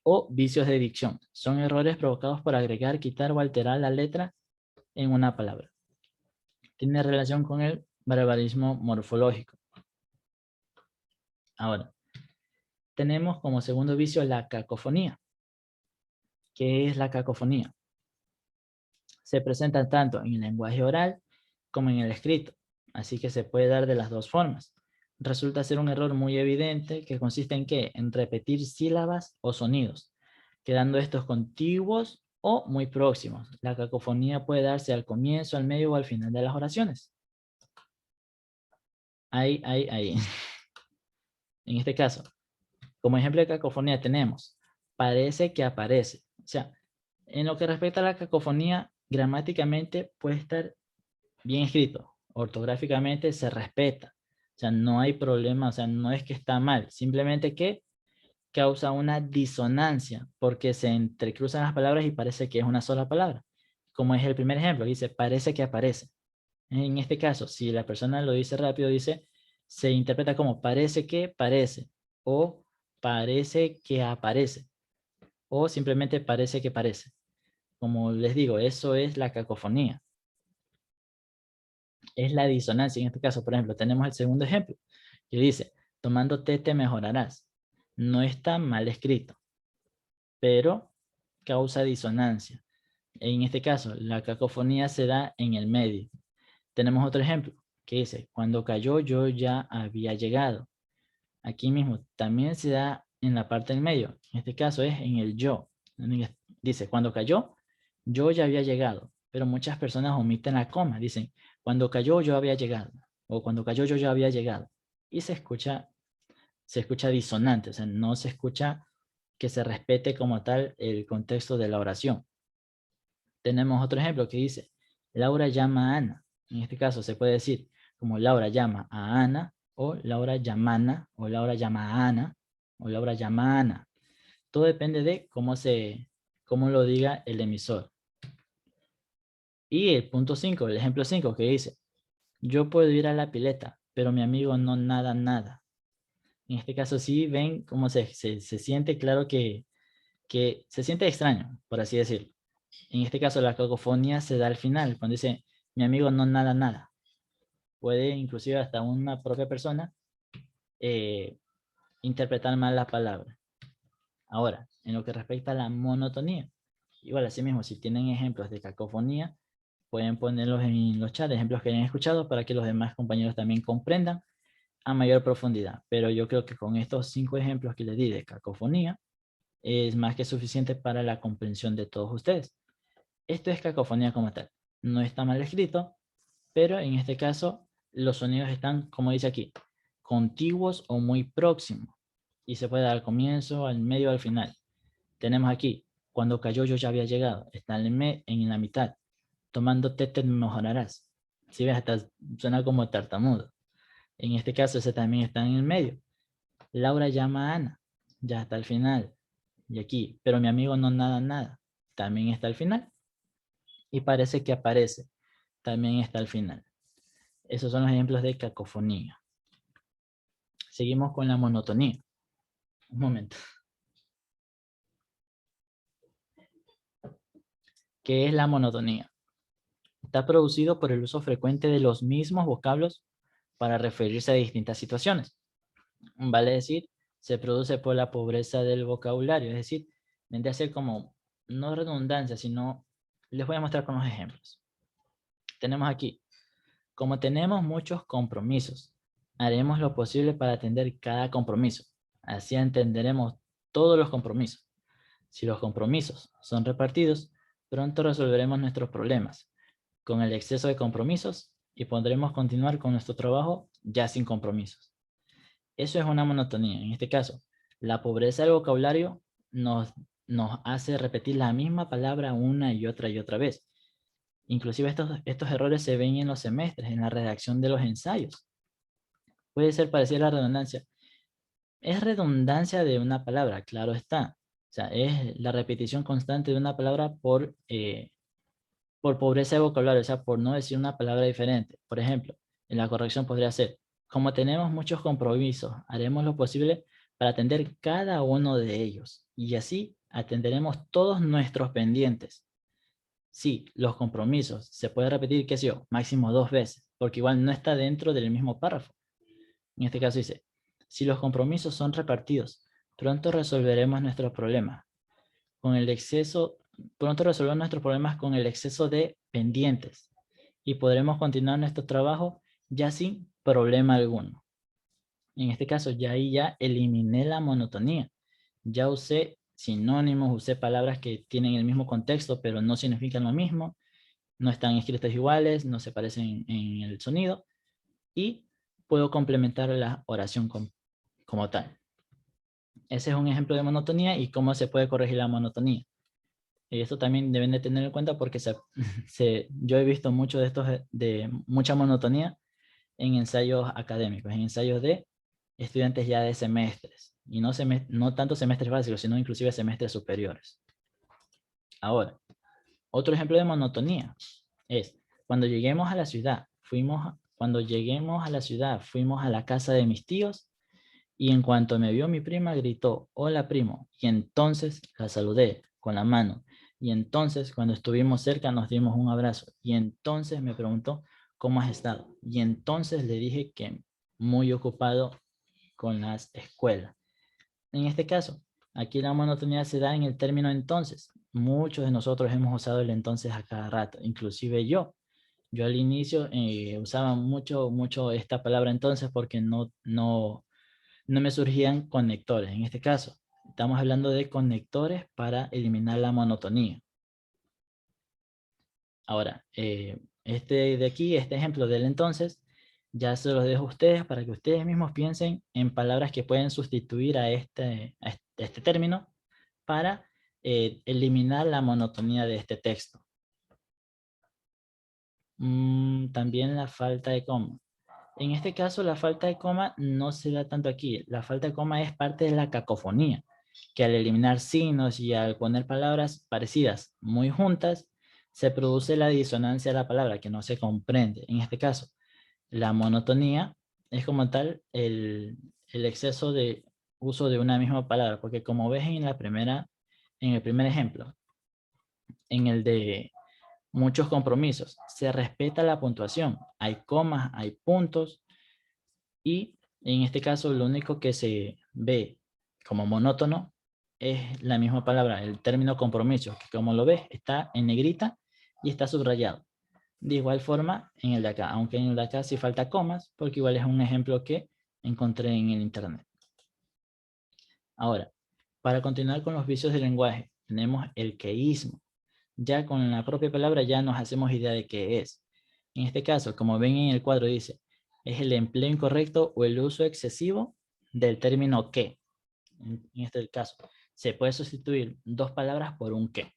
o vicios de dicción. Son errores provocados por agregar, quitar o alterar la letra en una palabra. Tiene relación con el barbarismo morfológico. Ahora, tenemos como segundo vicio la cacofonía. ¿Qué es la cacofonía? Se presenta tanto en el lenguaje oral como en el escrito, así que se puede dar de las dos formas. Resulta ser un error muy evidente que consiste en ¿qué? En repetir sílabas o sonidos, quedando estos contiguos o muy próximos. La cacofonía puede darse al comienzo, al medio o al final de las oraciones. Ahí. En este caso, como ejemplo de cacofonía tenemos, parece que aparece. O sea, en lo que respecta a la cacofonía, gramáticamente puede estar bien escrito, ortográficamente se respeta. O sea, no hay problema, o sea, no es que está mal, simplemente que causa una disonancia porque se entrecruzan las palabras y parece que es una sola palabra. Como es el primer ejemplo, dice, parece que aparece. En este caso, si la persona lo dice rápido, dice, se interpreta como parece que parece o parece que aparece o simplemente parece que parece. Como les digo, eso es la cacofonía. Es la disonancia. En este caso, por ejemplo, tenemos el segundo ejemplo que dice, tomándote te mejorarás. No está mal escrito, pero causa disonancia. En este caso, la cacofonía se da en el medio. Tenemos otro ejemplo que dice, cuando cayó yo ya había llegado. Aquí mismo también se da en la parte del medio. En este caso es en el yo. Dice, cuando cayó, yo ya había llegado. Pero muchas personas omiten la coma. Dicen, cuando cayó yo había llegado. O cuando cayó yo ya había llegado. Y se escucha disonante. O sea, no se escucha que se respete como tal el contexto de la oración. Tenemos otro ejemplo que dice, Laura llama a Ana. En este caso se puede decir como Laura llama a Ana, o Laura llama a Ana, o Laura llama a Ana, o Laura llama a Ana. Todo depende de cómo lo diga el emisor. Y el punto 5, el ejemplo 5 que dice, yo puedo ir a la pileta, pero mi amigo no nada nada. En este caso sí ven cómo se siente claro que se siente extraño, por así decirlo. En este caso la cacofonía se da al final, cuando dice, mi amigo no nada nada. Puede inclusive hasta una propia persona interpretar mal la palabra. Ahora, en lo que respecta a la monotonía, igual así mismo, si tienen ejemplos de cacofonía, pueden ponerlos en los chats, ejemplos que hayan escuchado para que los demás compañeros también comprendan a mayor profundidad. Pero yo creo que con estos 5 ejemplos que les di de cacofonía, es más que suficiente para la comprensión de todos ustedes. Esto es cacofonía como tal. No está mal escrito, pero en este caso los sonidos están, como dice aquí, contiguos o muy próximos. Y se puede dar al comienzo, al medio, al final. Tenemos aquí, cuando cayó yo ya había llegado. Está en la mitad. Tomándote te mejorarás. Si ves, hasta suena como tartamudo. En este caso ese también está en el medio. Laura llama a Ana. Ya está al final. Y aquí, pero mi amigo no nada. También está al final. Y parece que aparece. También está al final. Esos son los ejemplos de cacofonía. Seguimos con la monotonía. Un momento. ¿Qué es la monotonía? Está producido por el uso frecuente de los mismos vocablos para referirse a distintas situaciones. Vale decir, se produce por la pobreza del vocabulario. Es decir, vendría a ser como, no redundancia, sino, les voy a mostrar con los ejemplos. Tenemos aquí, como tenemos muchos compromisos, haremos lo posible para atender cada compromiso. Así entenderemos todos los compromisos. Si los compromisos son repartidos, pronto resolveremos nuestros problemas con el exceso de compromisos y podremos continuar con nuestro trabajo ya sin compromisos. Eso es una monotonía. En este caso, la pobreza del vocabulario nos hace repetir la misma palabra una y otra vez. Inclusive estos errores se ven en los semestres, en la redacción de los ensayos. Puede ser parecida a la redundancia. Es redundancia de una palabra, claro está, O sea, es la repetición constante de una palabra por pobreza de vocabulario, o sea, por no decir una palabra diferente. Por ejemplo, en la corrección podría ser, como tenemos muchos compromisos, haremos lo posible para atender cada uno de ellos y así atenderemos todos nuestros pendientes. Sí, los compromisos se puede repetir, qué sé yo, máximo 2 veces, porque igual no está dentro del mismo párrafo. En este caso dice, si los compromisos son repartidos, pronto resolveremos nuestros problemas. Con el exceso, pronto resolveremos nuestros problemas con el exceso de pendientes y podremos continuar nuestro trabajo ya sin problema alguno. En este caso, ya ahí ya eliminé la monotonía. Ya usé sinónimos, usé palabras que tienen el mismo contexto, pero no significan lo mismo, no están escritas iguales, no se parecen en el sonido, y puedo complementar la oración como tal. Ese es un ejemplo de monotonía y cómo se puede corregir la monotonía. Y esto también deben de tener en cuenta porque yo he visto mucho de estos de mucha monotonía en ensayos académicos, en ensayos de estudiantes ya de semestres, y no tanto semestres básicos, sino inclusive semestres superiores. Ahora, otro ejemplo de monotonía es cuando lleguemos a la ciudad, fuimos a la casa de mis tíos y en cuanto me vio mi prima gritó, hola primo, y entonces la saludé con la mano. Y entonces cuando estuvimos cerca nos dimos un abrazo y entonces me preguntó, ¿cómo has estado? Y entonces le dije que muy ocupado con las escuelas. En este caso, aquí la monotonía se da en el término entonces. Muchos de nosotros hemos usado el entonces a cada rato, inclusive yo. Yo al inicio usaba mucho esta palabra entonces porque no me surgían conectores. En este caso, estamos hablando de conectores para eliminar la monotonía. Ahora, este de aquí, este ejemplo del entonces, ya se los dejo a ustedes para que ustedes mismos piensen en palabras que pueden sustituir a este término para eliminar la monotonía de este texto. También la falta de coma. En este caso, la falta de coma no se da tanto aquí. La falta de coma es parte de la cacofonía, que al eliminar signos y al poner palabras parecidas muy juntas, se produce la disonancia de la palabra, que no se comprende. En este caso, la monotonía es como tal el exceso de uso de una misma palabra, porque como ves en el primer ejemplo, en el de muchos compromisos, se respeta la puntuación, hay comas, hay puntos, y en este caso lo único que se ve como monótono es la misma palabra, el término compromiso, que como lo ves está en negrita y está subrayado. De igual forma en el de acá, aunque en el de acá sí falta comas, porque igual es un ejemplo que encontré en el internet. Ahora, para continuar con los vicios del lenguaje, tenemos el queísmo. Ya con la propia palabra ya nos hacemos idea de qué es. En este caso, como ven en el cuadro dice, es el empleo incorrecto o el uso excesivo del término que. En este caso, se puede sustituir dos palabras por un que.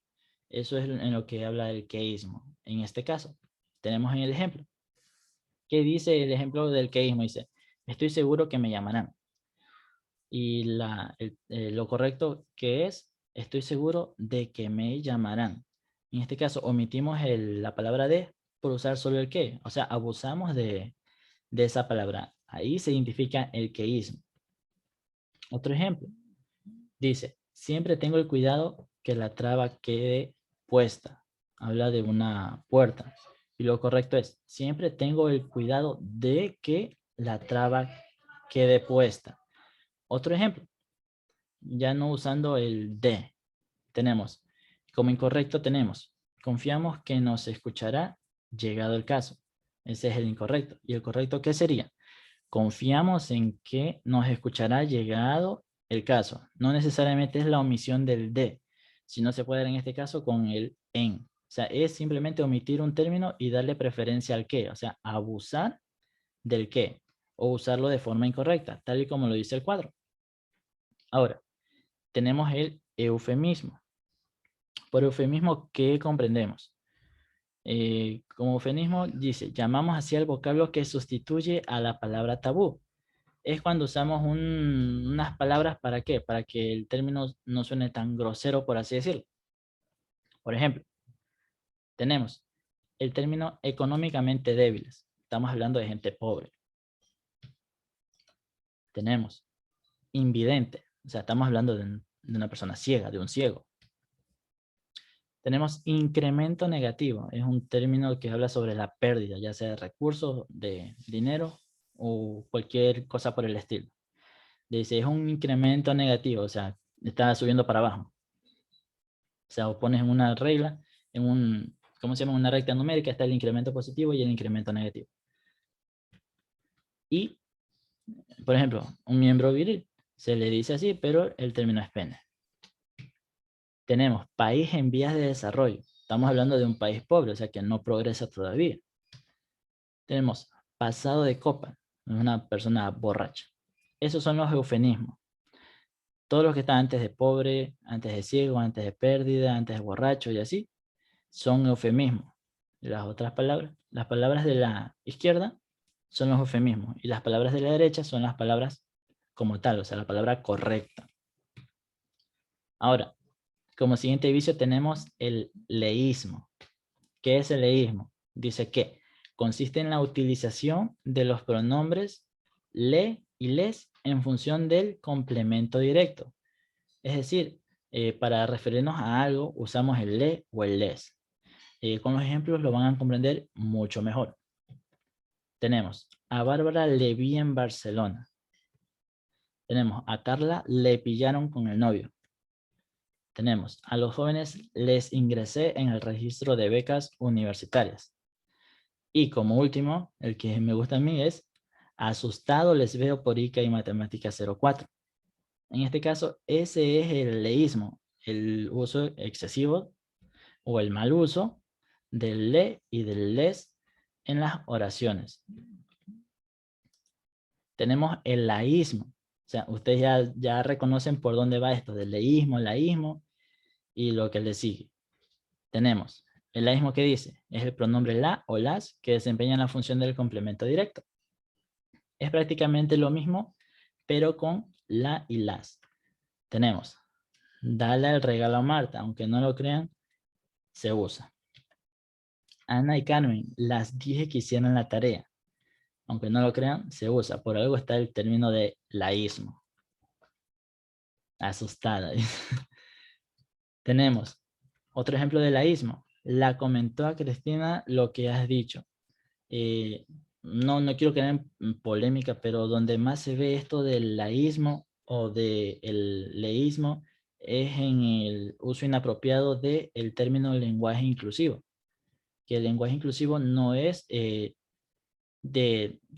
Eso es en lo que habla el queísmo. En este caso, tenemos en el ejemplo. ¿Qué dice el ejemplo del queísmo? Dice, estoy seguro que me llamarán. Y lo correcto que es, estoy seguro de que me llamarán. En este caso, omitimos la palabra de por usar solo el que. O sea, abusamos de esa palabra. Ahí se identifica el queísmo. Otro ejemplo. Dice, siempre tengo el cuidado que la traba quede puesta. Habla de una puerta. Y lo correcto es, siempre tengo el cuidado de que la traba quede puesta. Otro ejemplo, ya no usando el de, tenemos, como incorrecto tenemos, confiamos que nos escuchará llegado el caso. Ese es el incorrecto. ¿Y el correcto qué sería? Confiamos en que nos escuchará llegado el caso. No necesariamente es la omisión del de, sino se puede dar en este caso con el en. O sea, es simplemente omitir un término y darle preferencia al que. O sea, abusar del que o usarlo de forma incorrecta, tal y como lo dice el cuadro. Ahora, tenemos el eufemismo. Por eufemismo, ¿qué comprendemos? Como eufemismo dice, llamamos así al vocablo que sustituye a la palabra tabú. es cuando usamos unas palabras ¿para qué? Para que el término no suene tan grosero, por así decirlo. Por ejemplo, tenemos el término económicamente débiles. Estamos hablando de gente pobre. Tenemos invidente. O sea, estamos hablando de una persona ciega, de un ciego. Tenemos incremento negativo. Es un término que habla sobre la pérdida, ya sea de recursos, de dinero o cualquier cosa por el estilo. Dice, es un incremento negativo, o sea, está subiendo para abajo. O sea, o pones en una regla, ¿cómo se llama? Una recta numérica, está el incremento positivo y el incremento negativo. Y, por ejemplo, un miembro viril, se le dice así, pero el término es pene. Tenemos país en vías de desarrollo. Estamos hablando de un país pobre, o sea, que no progresa todavía. Tenemos pasado de copa, una persona borracha. Esos son los eufemismos. Todo lo que está antes de pobre, antes de ciego, antes de pérdida, antes de borracho y así, son eufemismos. Las otras palabras, las palabras de la izquierda son los eufemismos y las palabras de la derecha son las palabras como tal, o sea, la palabra correcta. Ahora, como siguiente vicio tenemos el leísmo. ¿Qué es el leísmo? Dice que consiste en la utilización de los pronombres le y les en función del complemento directo. Es decir, para referirnos a algo usamos el le o el les. Con los ejemplos lo van a comprender mucho mejor. Tenemos a Bárbara le vi en Barcelona. Tenemos a Carla le pillaron con el novio. Tenemos a los jóvenes les ingresé en el registro de becas universitarias. Y como último, el que me gusta a mí es asustado les veo por ICA y matemática 04. En este caso, ese es el leísmo, el uso excesivo o el mal uso del le y del les en las oraciones. Tenemos el laísmo. O sea, ustedes ya reconocen por dónde va esto, del leísmo, laísmo y lo que le sigue. Tenemos el laísmo que dice, es el pronombre la o las que desempeñan la función del complemento directo. Es prácticamente lo mismo, pero con la y las. Tenemos, dale el regalo a Marta, aunque no lo crean, se usa. Ana y Carmen, las dije que hicieran la tarea. Aunque no lo crean, se usa. Por algo está el término de laísmo. Asustada. Tenemos otro ejemplo de laísmo. La comentó a Cristina lo que has dicho. No quiero quedar en polémica, pero donde más se ve esto del laísmo o del leísmo es en el uso inapropiado del término lenguaje inclusivo. Que el lenguaje inclusivo no es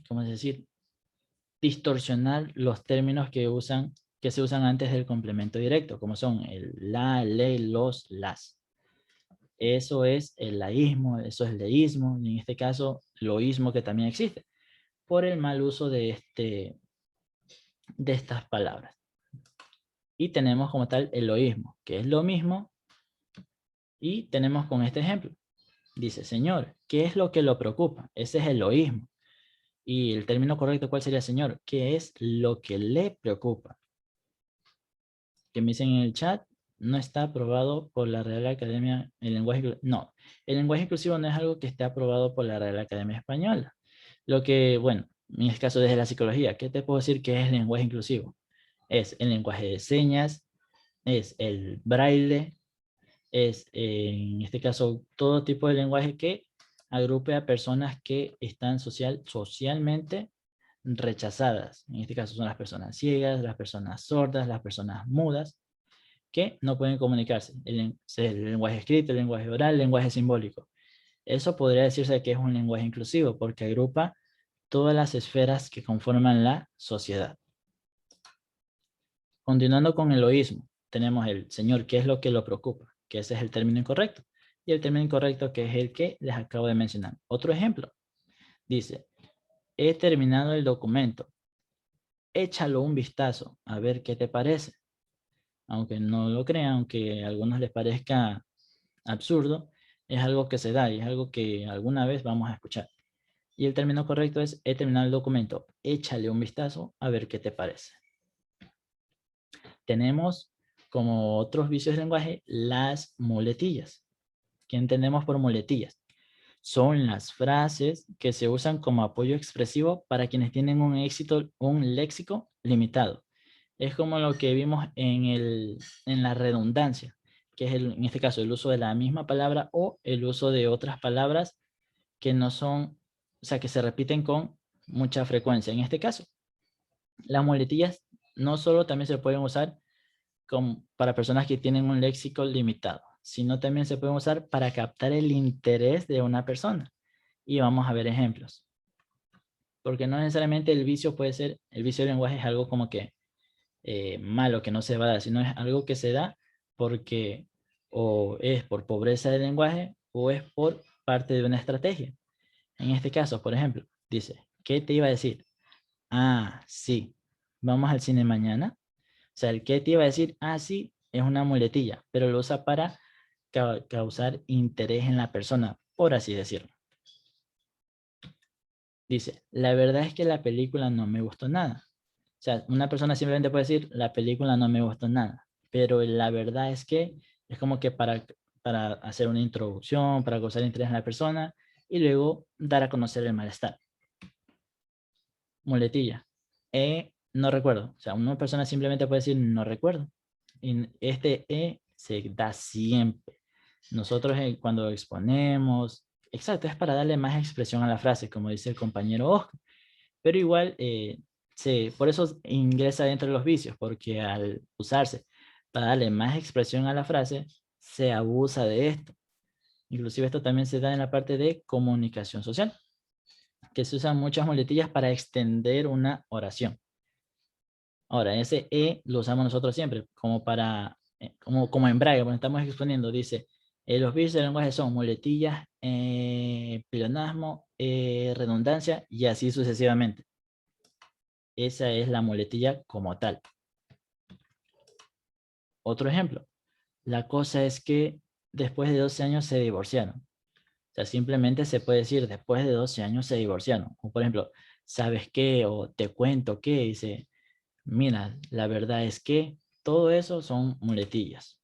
¿cómo decir? Distorsionar los términos que se usan antes del complemento directo, como son el la, le, los, las. Eso es el laísmo, eso es leísmo, y en este caso, loísmo que también existe, por el mal uso de estas palabras. Y tenemos como tal el loísmo, que es lo mismo, y tenemos con este ejemplo. Dice, señor, ¿qué es lo que lo preocupa? Ese es el loísmo. Y el término correcto, ¿cuál sería, señor? ¿Qué es lo que le preocupa? Que me dicen en el chat, no está aprobado por la Real Academia el lenguaje. No, el lenguaje inclusivo no es algo que esté aprobado por la Real Academia Española. Lo que, bueno, en este caso desde la psicología, ¿qué te puedo decir que es el lenguaje inclusivo? Es el lenguaje de señas, es el braille, es en este caso todo tipo de lenguaje que agrupe a personas que están socialmente rechazadas. En este caso son las personas ciegas, las personas sordas, las personas mudas, que no pueden comunicarse. El lenguaje escrito, el lenguaje oral, el lenguaje simbólico. Eso podría decirse que es un lenguaje inclusivo porque agrupa todas las esferas que conforman la sociedad. Continuando con el loísmo, tenemos el señor, ¿qué es lo que lo preocupa? Que ese es el término incorrecto. Y el término incorrecto que es el que les acabo de mencionar. Otro ejemplo. Dice, he terminado el documento. Échalo un vistazo a ver qué te parece. Aunque no lo crean, aunque a algunos les parezca absurdo, es algo que se da y es algo que alguna vez vamos a escuchar. Y el término correcto es: he terminado el documento, échale un vistazo a ver qué te parece. Tenemos como otros vicios de lenguaje las muletillas. ¿Qué entendemos por muletillas? Son las frases que se usan como apoyo expresivo para quienes tienen un léxico limitado. Es como lo que vimos en la redundancia, que es en este caso el uso de la misma palabra o el uso de otras palabras que no son, o sea, que se repiten con mucha frecuencia. En este caso, las muletillas no solo también se pueden usar para personas que tienen un léxico limitado, sino también se pueden usar para captar el interés de una persona. Y vamos a ver ejemplos. Porque no necesariamente el vicio de lenguaje es algo como que malo, que no se va a dar, sino es algo que se da porque o es por pobreza de lenguaje o es por parte de una estrategia. En este caso, por ejemplo, dice, ¿qué te iba a decir? Ah, sí, vamos al cine mañana. O sea, el ¿qué te iba a decir? Ah, sí, es una muletilla, pero lo usa para causar interés en la persona, por así decirlo. Dice, la verdad es que la película no me gustó nada. O sea, una persona simplemente puede decir, la película no me gustó nada, pero la verdad es que es como que para hacer una introducción, para causar interés en la persona y luego dar a conocer el malestar. Muletilla. No recuerdo. O sea, una persona simplemente puede decir no recuerdo. Y este se da siempre. Nosotros cuando exponemos, exacto, es para darle más expresión a la frase, como dice el compañero Oscar. Pero igual, por eso ingresa dentro de los vicios, porque al usarse para darle más expresión a la frase, se abusa de esto. Inclusive esto también se da en la parte de comunicación social, que se usan muchas muletillas para extender una oración. Ahora, ese lo usamos nosotros siempre, como para, como embrague, cuando estamos exponiendo, dice, los vicios del lenguaje son muletillas, pleonasmo, redundancia y así sucesivamente. Esa es la muletilla como tal. Otro ejemplo, la cosa es que después de 12 años se divorciaron. O sea, simplemente se puede decir, después de 12 años se divorciaron. O por ejemplo, ¿sabes qué? O te cuento qué. Dice, mira, la verdad es que todo eso son muletillas.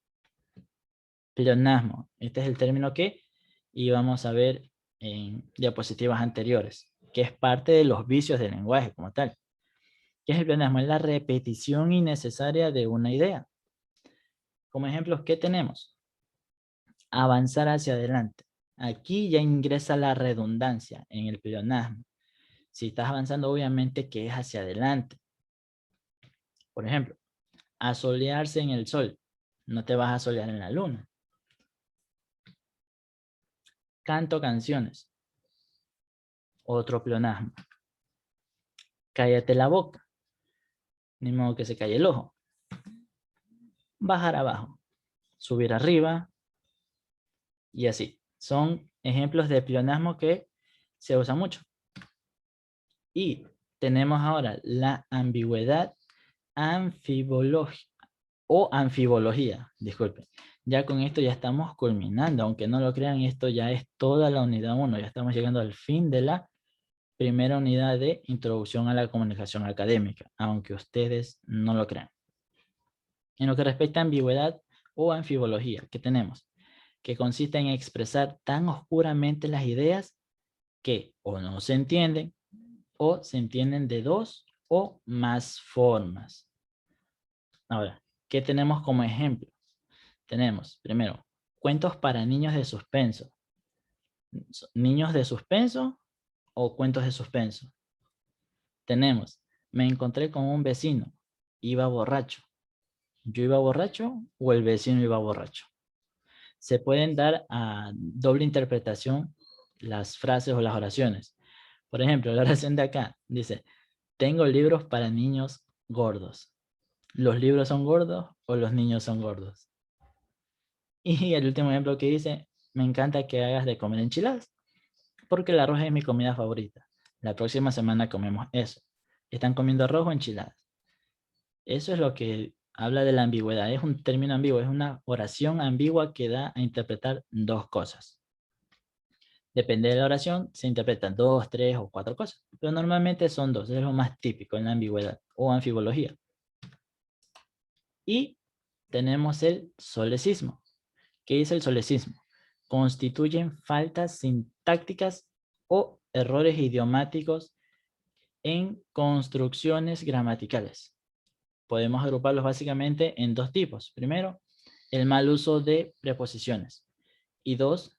Pleonasmo. Este es el término que íbamos a ver en diapositivas anteriores, que es parte de los vicios del lenguaje como tal. ¿Qué es el pleonasmo? Es la repetición innecesaria de una idea. Como ejemplos, ¿qué tenemos? Avanzar hacia adelante. Aquí ya ingresa la redundancia en el pleonasmo. Si estás avanzando, obviamente que es hacia adelante. Por ejemplo, asolearse en el sol. No te vas a solear en la luna. Canto canciones. Otro pleonasmo. Cállate la boca. Ni modo que se calle el ojo. Bajar abajo. Subir arriba. Y así. Son ejemplos de pleonasmo que se usan mucho. Y tenemos ahora la ambigüedad anfibológica o anfibología, disculpen. Ya con esto ya estamos culminando, aunque no lo crean, esto ya es toda la unidad 1, ya estamos llegando al fin de la primera unidad de introducción a la comunicación académica, aunque ustedes no lo crean. En lo que respecta a ambigüedad o anfibología, ¿qué tenemos? Que consiste en expresar tan oscuramente las ideas que o no se entienden o se entienden de dos o más formas. Ahora, ¿qué tenemos como ejemplo? Tenemos, primero, cuentos para niños de suspenso. ¿Niños de suspenso o cuentos de suspenso? Tenemos, me encontré con un vecino, iba borracho. ¿Yo iba borracho o el vecino iba borracho? Se pueden dar a doble interpretación las frases o las oraciones. Por ejemplo, la oración de acá dice, tengo libros para niños gordos. ¿Los libros son gordos o los niños son gordos? Y el último ejemplo que dice, me encanta que hagas de comer enchiladas, porque el arroz es mi comida favorita. La próxima semana comemos eso. ¿Están comiendo arroz o enchiladas? Eso es lo que habla de la ambigüedad. Es un término ambiguo, es una oración ambigua que da a interpretar dos cosas. Depende de la oración, se interpretan 2, 3 o 4 cosas, pero normalmente son 2, es lo más típico en la ambigüedad o anfigología. Y tenemos el solecismo. ¿Qué es el solecismo? Constituyen faltas sintácticas o errores idiomáticos en construcciones gramaticales. Podemos agruparlos básicamente en 2 tipos. Primero, el mal uso de preposiciones. Y 2,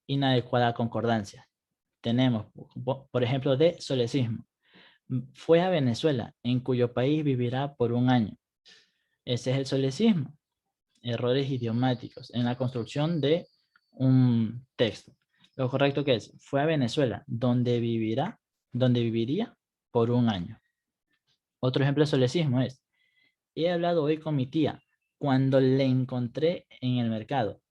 inadecuada concordancia. Tenemos, por ejemplo, de solecismo. Fue a Venezuela, en cuyo país vivirá por un año. Ese es el solecismo. Errores idiomáticos en la construcción de un texto. Lo correcto que es, fue a Venezuela, donde viviría por un año. Otro ejemplo de solecismo es, he hablado hoy con mi tía cuando le encontré en el mercado.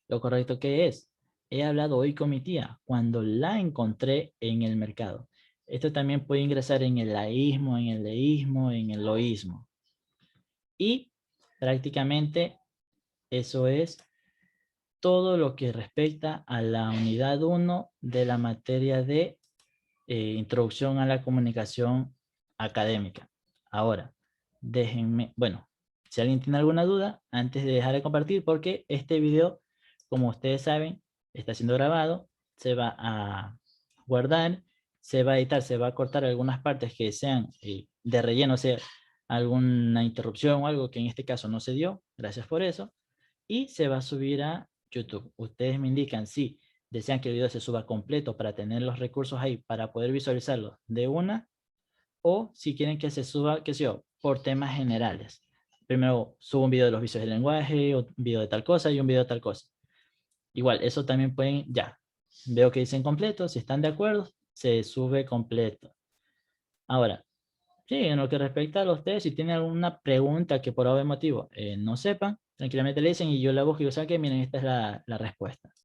Lo correcto que es, he hablado hoy con mi tía cuando la encontré en el mercado. Esto también puede ingresar en el laísmo, en el leísmo, en el loísmo. Y prácticamente eso es todo lo que respecta a la unidad 1 de la materia de introducción a la comunicación académica. Ahora, déjenme, bueno, si alguien tiene alguna duda, antes de dejar de compartir, porque este video, como ustedes saben, está siendo grabado, se va a guardar, se va a editar, se va a cortar algunas partes que sean de relleno, o sea, alguna interrupción o algo que en este caso no se dio, gracias por eso, y se va a subir a YouTube. Ustedes me indican si desean que el video se suba completo para tener los recursos ahí para poder visualizarlo de una, o si quieren que se suba, qué sé yo, por temas generales. Primero subo un video de los vicios del lenguaje, un video de tal cosa y un video de tal cosa. Igual, eso también pueden, ya, veo que dicen completo, si están de acuerdo, se sube completo. Ahora, sí, en lo que respecta a los test, si tienen alguna pregunta que por algún motivo no sepan, tranquilamente le dicen y yo la busco y yo sé que miren, esta es la respuesta.